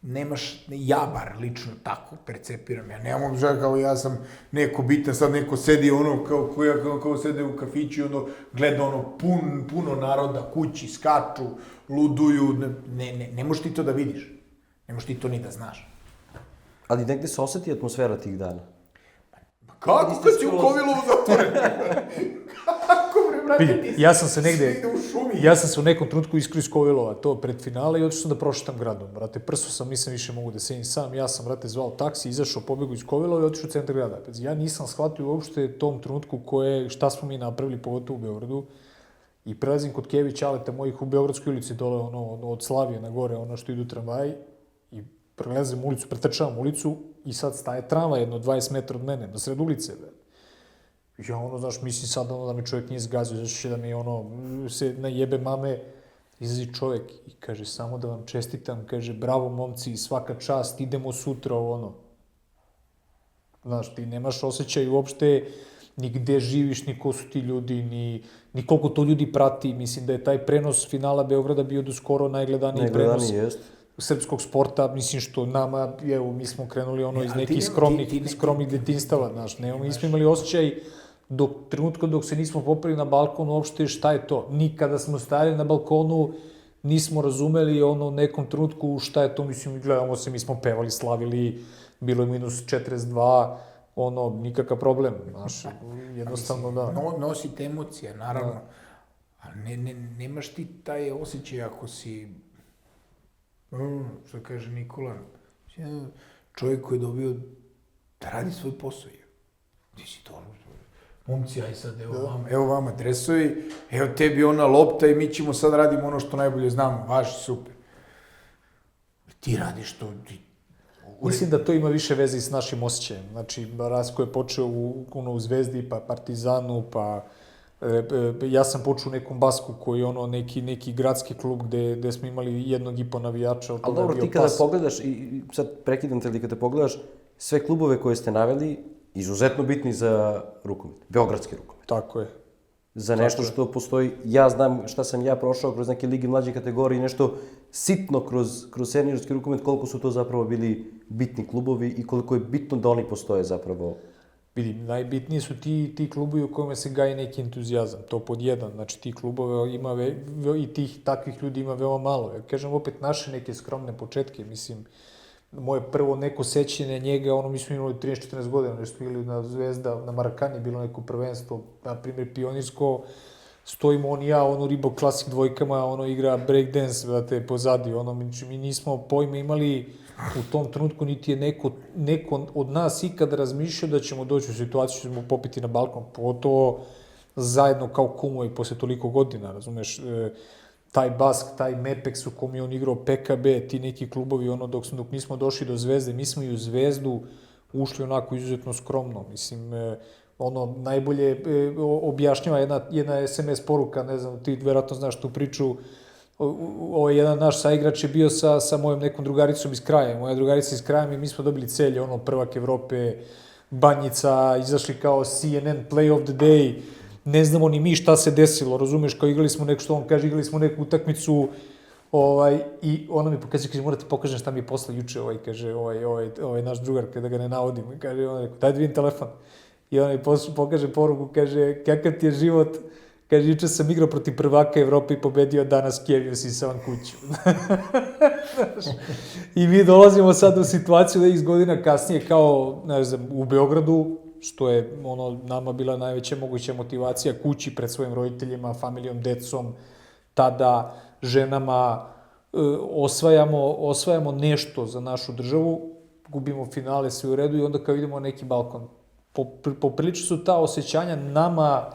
Nemaš, ja bar lično tako percepiram, ja nemam žal kao ja sam neko bitan, sad neko sedi ono kao sede u kafiću i ono gleda ono puno naroda, kući, skaču, luduju, ne možeš ti to da vidiš, ne možeš ti to ni da znaš. Ali negde se oseti atmosfera tih dana. Kako kad si u Kovilovu zatvoren? Kako, bre, brate, Vidi, ja sam se negde, u šumi. ja sam se u nekom trenutku iskrio iz Kovilova, to pred finale, i otišao sam da prošetam gradom, brate, prso sam, nisam više mogu da sedim sam, ja sam, brate, zvao taksi, izašao, pobegao iz Kovilova i otišao u centar grada. Ja nisam shvatio uopšte tom trenutku šta smo mi napravili, pogotovo u Beogradu, i prelazim kod Kevi Ćaleta mojih u Beogradskoj ulici, dole, ono, od Slavije na gore, ono što idu tramvaji, i prelazim ulicu, pretrčavam ulicu, i sad staje tramvaj jedno 20 metra od mene, na sred ulice, bre. Ja ono, znaš, mislim sad ono da me čovjek nije zgazio, znaš će da mi ono, se najebe mame, izlazi čovjek i kaže, samo da vam čestitam, kaže, bravo momci, svaka čast, idemo sutra, ono. Znaš, ti nemaš osjećaj uopšte ni gde živiš, ni ko su ti ljudi, ni koliko to ljudi prati. Mislim da je taj prenos finala Beograda bio do skoro najgledaniji prenos srpskog sporta, mislim što nama, evo, mi smo krenuli ono iz nekih skromnih detinjstava, znaš, nismo imali osjećaj trenutka dok se nismo popeli na balkon uopšte šta je to. Nikada smo stajali na balkonu, nismo razumeli ono nekom trenutku šta je to, mislim, gledamo se, mi smo pevali, slavili, bilo je minus 42, ono, nikakav problem, znaš, jednostavno da. Nosite emocije, naravno, ali nemaš ti taj osjećaj ako si, što kaže Nikola, čovjek koji je dobio da radi svoj posao. Ti si to, momci, aj sad, evo vama dresovi, evo tebi ona lopta i mi ćemo sad radimo ono što najbolje znamo, važi, super. Ti radiš to, Mislim da to ima više veze i s našim osjećajem. Znači, Rasko je počeo u Zvezdi, pa Partizanu, pa ja sam počeo u nekom Basku koji je ono neki gradski klub gde smo imali 1,5 navijača. Ali dobro, ti kada pogledaš, i sad prekidam te, ali kada pogledaš sve klubove koje ste naveli, izuzetno bitni za rukomet, beogradski rukomet. Tako je. za nešto što postoji. Ja znam šta sam ja prošao kroz neke ligi mlađe kategorije, nešto sitno kroz seniorski rukomet, koliko su to zapravo bili bitni klubovi i koliko je bitno da oni postoje zapravo. Vidim, najbitniji su ti klubovi u kojima se gaji neki entuzijazam, to pod jedan, znači ti klubove ima i takvih ljudi ima veoma malo. Ja kažem opet naše neke skromne početke, mislim, moje prvo neko sećanje njega, mi smo imali 13-14 godina, nešto smo bili na Zvezda, na Marakani, bilo neko prvenstvo, na primjer pionirsko, stojimo on i ja, Ribo Classic dvojkama, igra breakdance, brate, pozadi, mi nismo pojma imali u tom trenutku, niti je neko od nas ikada razmišljao da ćemo doći u situaciju da ćemo popiti na balkon, pogotovo zajedno kao kumovi posle toliko godina, razumeš, taj Bask, taj Mepex u kom je on igrao PKB, ti neki klubovi, dok nismo došli do Zvezde, mi smo i u Zvezdu ušli onako izuzetno skromno, mislim, najbolje objašnjava jedna SMS poruka, ne znam, ti verovatno znaš tu priču, jedan naš saigrač je bio sa mojom nekom drugaricom iz kraja, moja drugarica iz kraja mi smo dobili celje, prvak Evrope, Banjica, izašli kao CNN Play of the Day, ne znamo ni mi šta se desilo, razumeš, kao igrali smo nešto, on kaže, igrali smo neku utakmicu, i ona mi kaže, morate pokažem šta mi je posle juče, kaže, naš drugar, kada ga ne navodim, kaže, daj da vidim telefon, i on mi pokaže poruku, kaže, kakav ti je život, kaže, juče sam igrao protiv prvaka Evrope i pobedio, danas Kevio si sam kuću. I mi dolazimo sad u situaciju da x godina kasnije kao, ne znam, u Beogradu, što je nama bila najveća moguća motivacija, kući pred svojim roditeljima, familijom, decom, tada ženama, osvajamo nešto za našu državu, gubimo finale, sve u redu i onda kao idemo na neki balkon. Poprilično su ta osjećanja nama,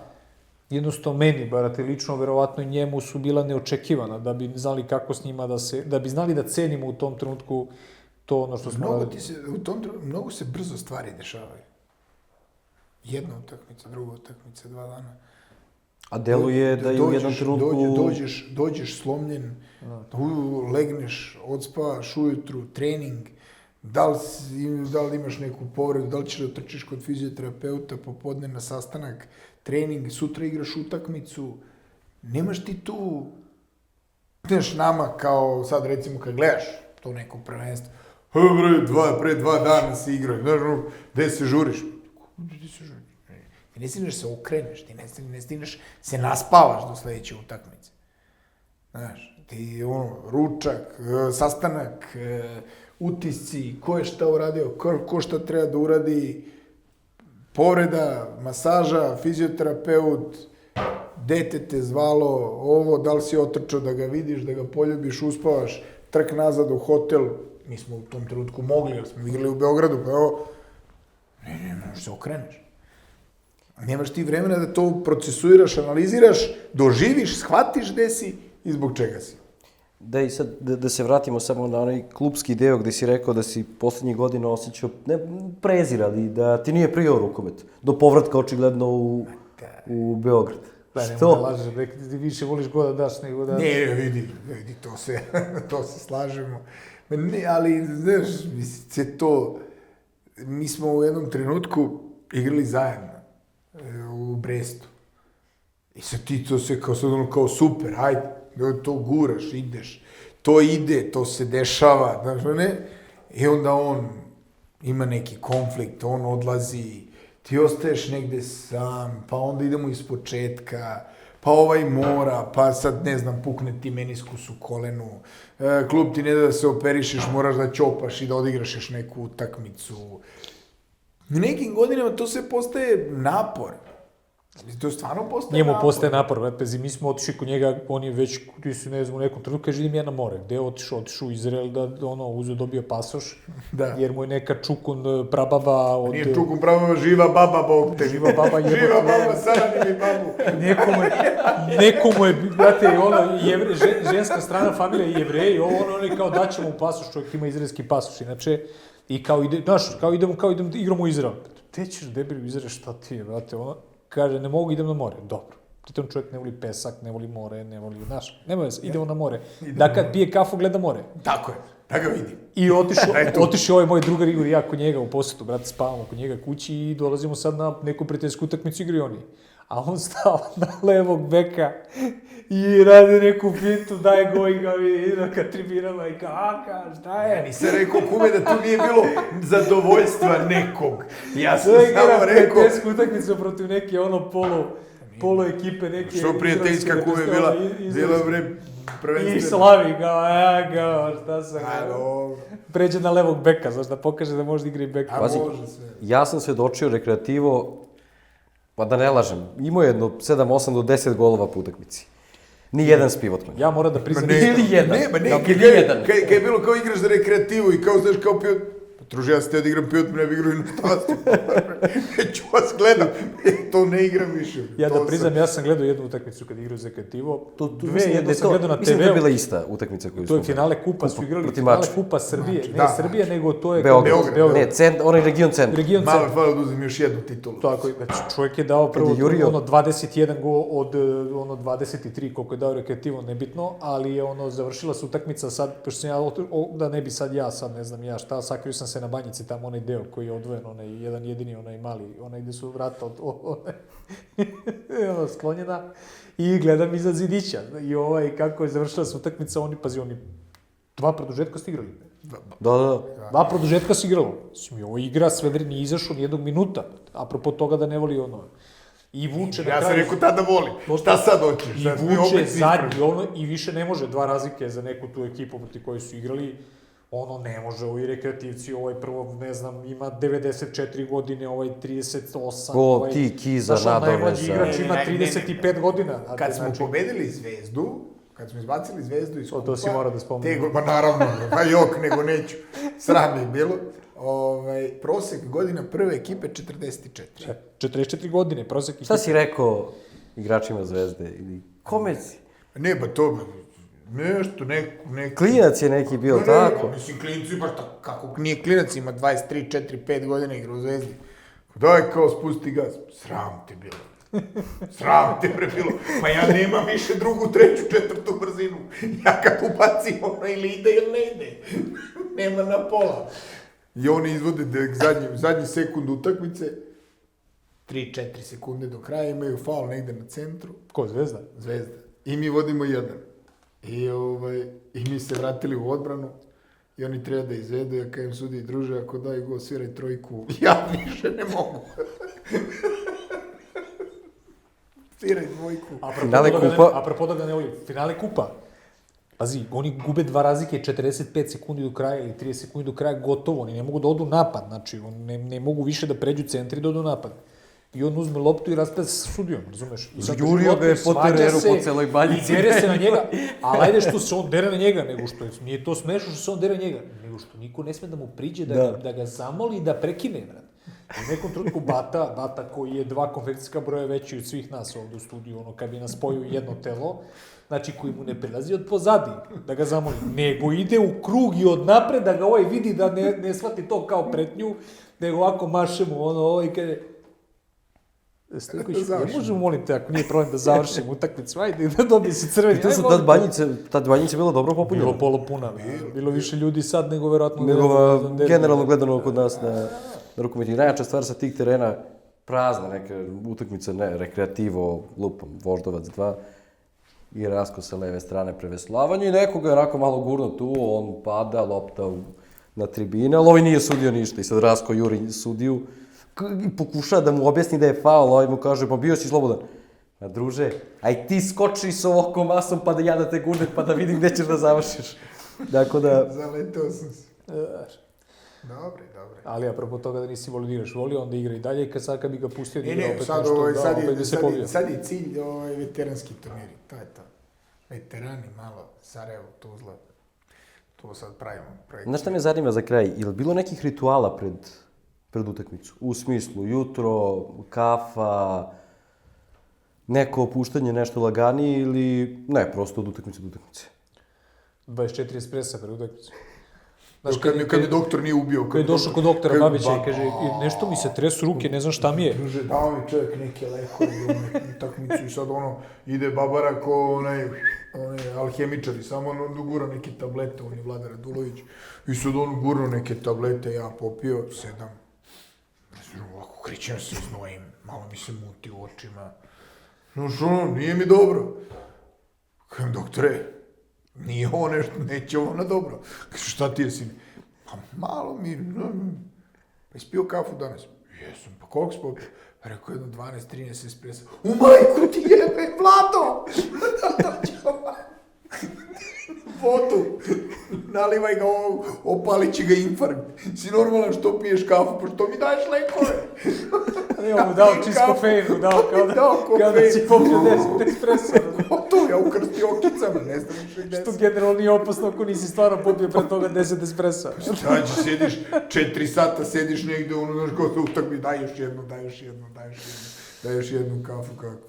jednostavno meni, barate lično, verovatno i njemu su bila neočekivana, da bi znali kako s njima da bi znali da cenimo u tom trenutku to što smo radili. Mnogo se brzo stvari dešavaju. Jedna utakmica, druga utakmica, 2 dana. A deluje da je u jednom trenutku... Dođeš slomljen, legneš, odspavaš ujutru, trening, da li imaš neku povredu, da li ćeš da trčiš kod fizioterapeuta, popodne na sastanak, trening, sutra igraš utakmicu, nemaš ti tu, znaš, nama kao sad recimo kad gledaš to neko prvenstvo, pre 2 dana si igrao, znaš, gde se žuriš? Ti ne stigneš se okreneš, ti ne stigneš se naspavaš do sledeće utakmice. Znaš, ti ručak, sastanak, utisci, ko je šta uradio, ko šta treba da uradi, povreda, masaža, fizioterapeut, dete te zvalo, da li si otrčao da ga vidiš, da ga poljubiš, uspavaš, trk nazad u hotel, mi smo u tom trenutku mogli, jer smo igrali u Beogradu, pa ne možeš se okreneš. Nemaš ti vremena da to procesuiraš, analiziraš, doživiš, shvatiš gde si i zbog čega si. Da i sad, da se vratimo samo na onaj klubski deo gde si rekao da si poslednjih godina osjećao, ne prezirali, da ti nije prijao rukomet, do povratka očigledno u Beograd. Što? Ne lažeš, ti više voliš god da daš nego da... Ne, vidi, to se slažemo. Ali, znaš, mi smo u jednom trenutku igrali zajedno u Brestu. I sad ti to se kao super, hajde, to guraš, ideš, to ide, to se dešava, znaš, ne? I onda on ima neki konflikt, on odlazi, ti ostaješ negde sam, pa onda idemo iz početka, pa ovaj mora, pa sad, ne znam, pukne ti meniskus u kolenu, klub ti ne da se operišeš, moraš da ćopaš i da odigraš još neku utakmicu. U nekim godinama to sve postaje napor. To stvarno postaje napor. Njemu postaje napor, mi smo otišli kod njega, on je već, ti si ne znam, u nekom trenutku, kaže, idem ja na more. Gde je otišao? Otišao u Izrael da, uzeo dobio pasoš, jer mu je neka čukun prababa od... Nije čukun prababa, živa baba, bog te. Živa baba, jebate. Živa baba, sarani mi babu. Nekomu je, brate, ženska strana familija i Jevreji, ono je kao daćemo mu pasoš, čovjek ima izraelski pasoš, inače, i kao ide, znaš, kao idemo, igramo u Izrael. Te ćeš debil u Izrael, šta ti je, brate, ono, kaže, ne mogu, idem na more, dobro. Pritom čovjek ne voli pesak, ne voli more, ne voli, znaš, nema se, idemo na more. Da kad pije kafu, gleda more. Tako je, da ga vidim. I otišao ovaj moj drugar Igor i ja kod njega u posetu, brate, spavamo kod njega kući i dolazimo sad na neku prijateljsku utakmicu igri oni. a on stao na levog beka i radi neku fintu, daje go i ga vidi ka tribinama i šta je? Nisam rekao kume da tu nije bilo zadovoljstva nekog. Ja sam To je samo igra rekao... prijateljsku utakmicu protiv neke polo ekipe, neke... Što prijateljska kume bila bre prvenstveno. I slavi ga, šta sam ga... Pređe na levog beka, znaš, da pokaže da može da igra i beka. Pazi, ja sam svedočio Rekreativo, pa da ne lažem, imao je jedno 7, 8 do 10 golova po utakmici. Nijedan spivotman. Ja moram da priznam... Ili jedan. Kad je bilo kao igraš za Rekreativu i kao znaš kao pio... Druže, ja sam teo da igram pivot, ne bi igrao inostranstvo. Neću vas gledam, to ne igram više. Ja da priznam, ja sam gledao jednu utakmicu kad igrao za Rekreativo. Jedno sam gledao na TV-u. Mislim da je bila ista utakmica koju to je finale kupa, su igrali finale kupa Srbije. Znači, Ne Srbije, nego to je... Beograd. Ne, onaj region centar. Malo je hvala da uzem još jednu titulu. Tako je, znači čovjek je dao prvo 21 gol od 23 koliko je dao Rekreativo, nebitno, ali je završila se utakmica sad, pošto sam ja, da ne bi sad ne znam ja šta, sakrio sam se na Banjici, tamo onaj deo koji je odvojen, onaj jedan jedini, onaj mali, onaj gde su vrata sklonjena i gledam iza zidića i kako je završila se utakmica, oni 2 produžetka su igrali. Da. 2 produžetka su igralo. Ovo igra, Svedri nije izašao nijednog minuta, apropo toga da ne voli I vuče na kraju... Ja sam rekao tada volim. Šta sad hoćeš? I vuče zadnji, i više ne može 2 razlike za neku tu ekipu proti koju su igrali. Ne može, ovi Rekreativci, prvo, ne znam, ima 94 godine, 38. Ko ti, Kiza, nadoveza. Najmlađi igrač ima 35 godina. Kad smo pobedili Zvezdu, kad smo izbacili Zvezdu iz kupa... To si mora da spomenu. Pa naravno, pa jok, nego neću. Sram je bilo. Prosek godina prve ekipe 44. 44 godine, prosek ekipe. Šta si rekao igračima Zvezde? Ili kome si? Ne, pa to... Nešto, Klinac je neki bio, tako? Mislim, klinac baš tako, kako nije klinac, ima 23, 4, 5 godina igra u Zvezdi. Daj kao spusti gaz. Sram te bilo. Sram te bre bilo. Pa ja nemam više drugu, treću, četvrtu brzinu. Ja kad ubacim ili ide ili ne ide. Nema na pola. I oni izvode zadnji sekund utakmice. 3-4 sekunde do kraja, imaju faul negde na centru. Ko, Zvezda? Zvezda. I mi vodimo 1. I mi se vratili u odbranu i oni treba da izvedu, ja kajem sudi, druže, ako daj go, sviraj trojku, ja više ne mogu. Sviraj dvojku. Apropo da ga ne volim, finale kupa. Pazi, oni gube 2 razlike, 45 sekundi do kraja ili 30 sekundi do kraja, gotovo, oni ne mogu da odu napad, znači, ne mogu više da pređu centri da odu napad. I on uzme loptu i raspada se sa sudijom, razumeš? Jurio ga je po tereru, po celoj Banjici. I dere se na njega, ali ajde što se on dere na njega, nego što nije to smešno što se on dere na njega, nego što niko ne sme da mu priđe, da ga zamoli i da prekine, vrat. U nekom trenutku Bata koji je 2 konfekcijska broja veći od svih nas ovde u studiju, kad bi nas spojio jedno telo, znači koji mu ne prilazi od pozadi da ga zamoli, nego ide u krug i od napred da ga vidi da ne shvati to kao pretnju, nego ovako maše mu i kaže... Stojković, ja možemo molim te, ako nije problem da završim utakmicu, ajde da dobije se crveni. To su tad Banjice bilo dobro popunjeno. Bilo polupuna, bilo više ljudi sad nego verovatno... Nego generalno gledano kod nas na rukometi. Najjača stvar sa tih terena, prazna neka utakmica, ne, Rekreativo, lupam, Voždovac 2, i Rasko sa leve strane preveslavanje i nekoga je onako malo gurno tu, on pada, lopta na tribine, ali ovaj nije sudio ništa i sad Rasko juri sudiju i pokuša da mu objasni da je faul, ovaj mu kaže, pa bio si slobodan. A druže, aj ti skoči s ovokom masom pa da ja da te gurnem pa da vidim gde ćeš da završiš. Dakle da... Zaletao sam se. Dobre. Ali apropo toga da nisi volio da igraš, volio on da igra i dalje i kad bi ga pustio da igra opet nešto, sad je cilj veteranski turniri, to je to. Veterani malo, Sarajevo, Tuzla, to sad pravimo projekciju. Znaš šta me zanima za kraj, je li bilo nekih rituala pred utakmicu? U smislu, jutro, kafa, neko opuštanje, nešto laganije ili ne, prosto od utakmice do utakmice? 24 espresa pred utakmicu. Kad je doktor nije ubio. Kad je došao kod doktora Babića i kaže, nešto mi se tresu ruke, ne znam šta mi je. Druže, dao mi čovjek neke lekove u utakmicu i sad ide babara ko onaj alhemičar i samo gura neke tablete, on je Vlada Radulović. I sad gura neke tablete, ja popio, 7. Ovako kričem se znojim, malo mi se muti u očima. Znaš, nije mi dobro. Kažem, doktore, nije ovo nešto, neće ovo na dobro. Kaže, šta ti je, sine? Pa malo mi, pa ispio kafu danas. Jesam, pa koliko si popio? Rekao, jedno 12-13 espresa. U majku ti jebe, Vlado! Vodu, nalivaj ga ovo, opalit će ga infarkt. Si normalan što piješ kafu, pa što mi daješ lekove? Ne, mu dao čist kofein, mu dao kao da si popio 10 espresso. To ja ukrstio okicama, ne znam više gde Što sam. generalno nije opasno ako nisi stvarno popio pre toga 10 espressa. Šta će, sediš 4 sata, sediš negde, znaš, kao se utakmi, daj još jednu kafu, kako.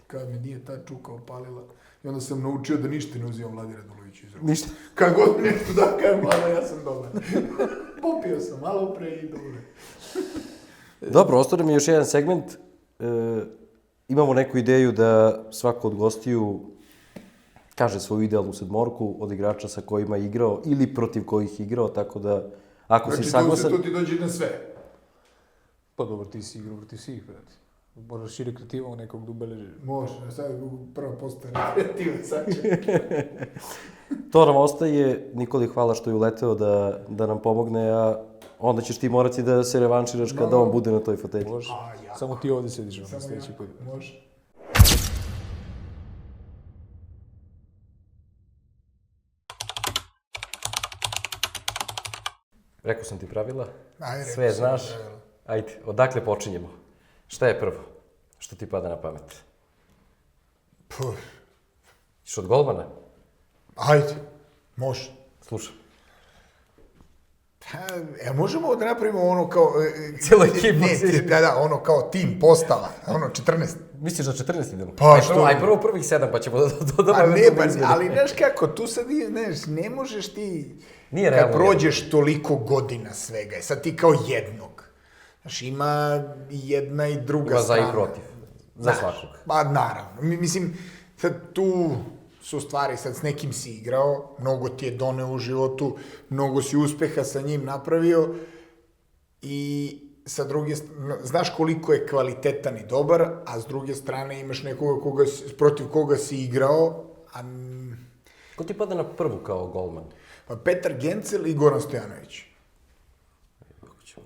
Kad me nije ta čuka opalila, i onda sam naučio da ništa ne uzimam Vladi Raduloviću iz ruke. Ništa. Kad god nešto da kajem, Vlada, ja sam dobar. Popio sam malo pre i dobro. Dobro, ostao nam je još jedan segment. Imamo neku ideju da svako od gostiju kaže svoju idealnu sedmorku od igrača sa kojima je igrao ili protiv kojih je igrao, tako da ako si saglasan... Znači, to ti dođe na sve. Pa dobro, ti si igrao protiv svih, brate. Moraš širi kreativnog nekog da ubeleži. Može, sad prvo postaje kreativan, sad će. To nam ostaje. Nikoli, hvala što je uleteo da nam pomogne, a onda ćeš ti morati da se revanširaš kada on bude na toj fotelji. Može. jako. Samo ti ovdje sediš na Samo sljedeći ja, put. može. Rekao sam ti pravila, Ajde, sve rekao sam znaš. pravila. Ajde, odakle počinjemo? Šta je prvo? Što ti pada na pamet? Puh, Iš od golmana? ajde, može. Slušam. Pa, možemo da napravimo ono kao... Cijelu ekipu Ne, si. da, ono kao tim, postava, ono 14. Misliš da 14 idemo? Pa, što? Aj prvo prvih 7, pa ćemo da Pa ne, ali znaš kako, tu sad, znaš, ne možeš ti... Nije kad realno. prođeš toliko godina svega, sad ti kao jednog. Znaš, ima jedna i druga Ima za strana. i protiv. Za svakog. Pa naravno. Mislim, sad tu su stvari, sad s nekim si igrao, mnogo ti je doneo u životu, mnogo si uspeha sa njim napravio i sa druge znaš koliko je kvalitetan i dobar, a s druge strane imaš nekoga protiv koga si igrao, a... Ko ti pada na prvu kao golman? Pa Petar Gencel i Goran Stojanović. Kako ćemo?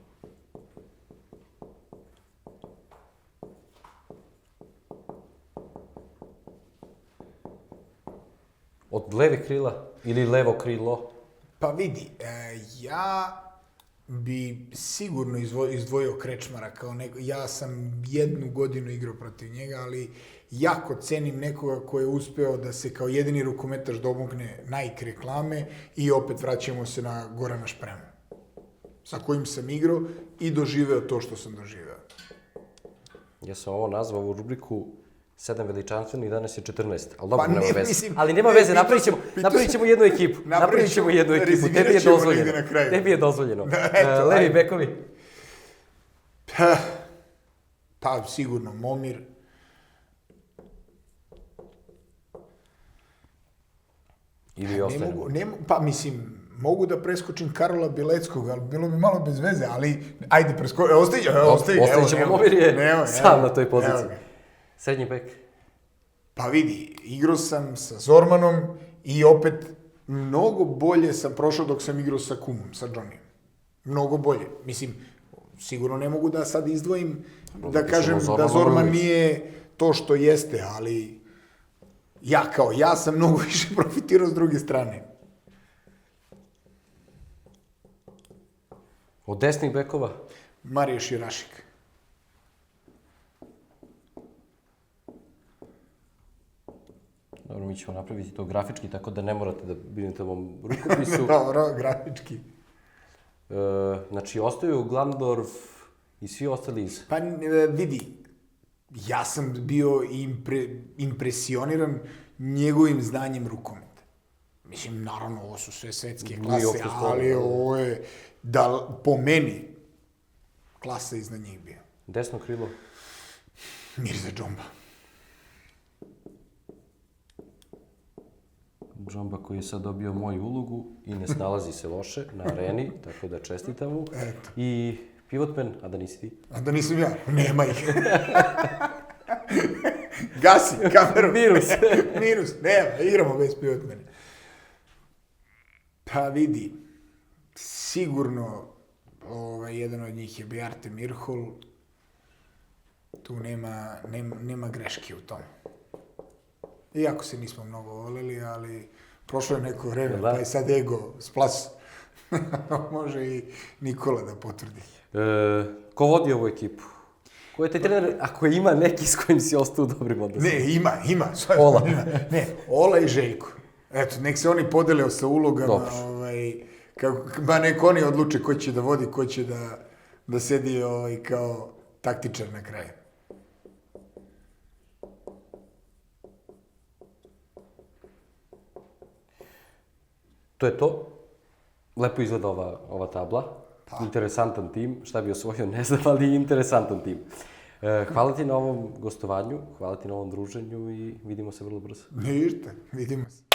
Od leve krila ili levo krilo? Pa vidi, ja bi sigurno izdvojio Krečmara kao neko, ja sam 1 godinu igrao protiv njega, ali jako cenim nekoga ko je uspeo da se kao jedini rukometaš domogne Nike reklame i opet vraćamo se na Gorana Špremu, sa kojim sam igrao i doživeo to što sam doživeo. Ja sam ovo nazvao u rubriku 7 veličanstvenih, danas je 14, ali dobro, Pa nema ne, veze. mislim, Ali nema veze, napravit ćemo jednu ekipu. Napravit ćemo jednu ekipu, rezimirat tebi je ćemo dozvoljeno. negde na kraju. Tebi je dozvoljeno. Eto, Levi ajde. bekovi. Pa sigurno, Momir. Ili ostanemo. Pa mislim, mogu da preskočim Karola Bileckog, ali bilo bi malo bez veze, ali ajde ostavi. Ostavit ćemo, Momir je sam na toj poziciji. Srednji bek. Pa vidi, igrao sam sa Zormanom i opet mnogo bolje sam prošao dok sam igrao sa Kumom, sa Johnnyem. Mnogo bolje. Mislim, sigurno ne mogu da sad izdvojim, da kažem da Zorman nije to što jeste, ali ja sam mnogo više profitirao s druge strane. Od desnih bekova? Marije Širašik. Dobro, mi ćemo napraviti to grafički, tako da ne morate da brinete o ovom rukopisu. Dobro, grafički. Znači, ostaju Glandorf i svi ostali iz... Pa vidi, ja sam bio impresioniran njegovim znanjem rukometa. Mislim, naravno, ovo su sve svetske klase, ali ovo je, po meni, klasa iznad njih bio. Desno krilo? Mirza Džomba. Džomba koji je sad dobio moju ulogu i ne snalazi se loše na areni, tako da čestitam mu. Eto. I pivotmen, a da nisi ti? A da nisam ja, nema ih. Gasi kameru. Minus. Minus, nema, igramo bez pivotmene. Pa vidi, sigurno jedan od njih je Bjarte Mirhol. Tu nema greške u tom. Iako se nismo mnogo voleli, ali prošlo je neko vreme, Da. pa je sad ego splas. Može i Nikola da potvrdi. Ko vodi ovu ekipu? Ko je taj trener, ako ima neki s kojim si ostao u dobrim odnosima? Ne, ima. Ola. Ne, Ola i Željko. Eto, nek se oni podele sa ulogama, Dobro. ba nek oni odluče ko će da vodi, ko će da sedi kao taktičar na kraju. To je to. Lepo izgleda ova tabla. Interesantan tim. Šta bi osvojio, ne znam, ali interesantan tim. Hvala ti na ovom gostovanju, hvala ti na ovom druženju i vidimo se vrlo brzo. Ništa, vidimo se.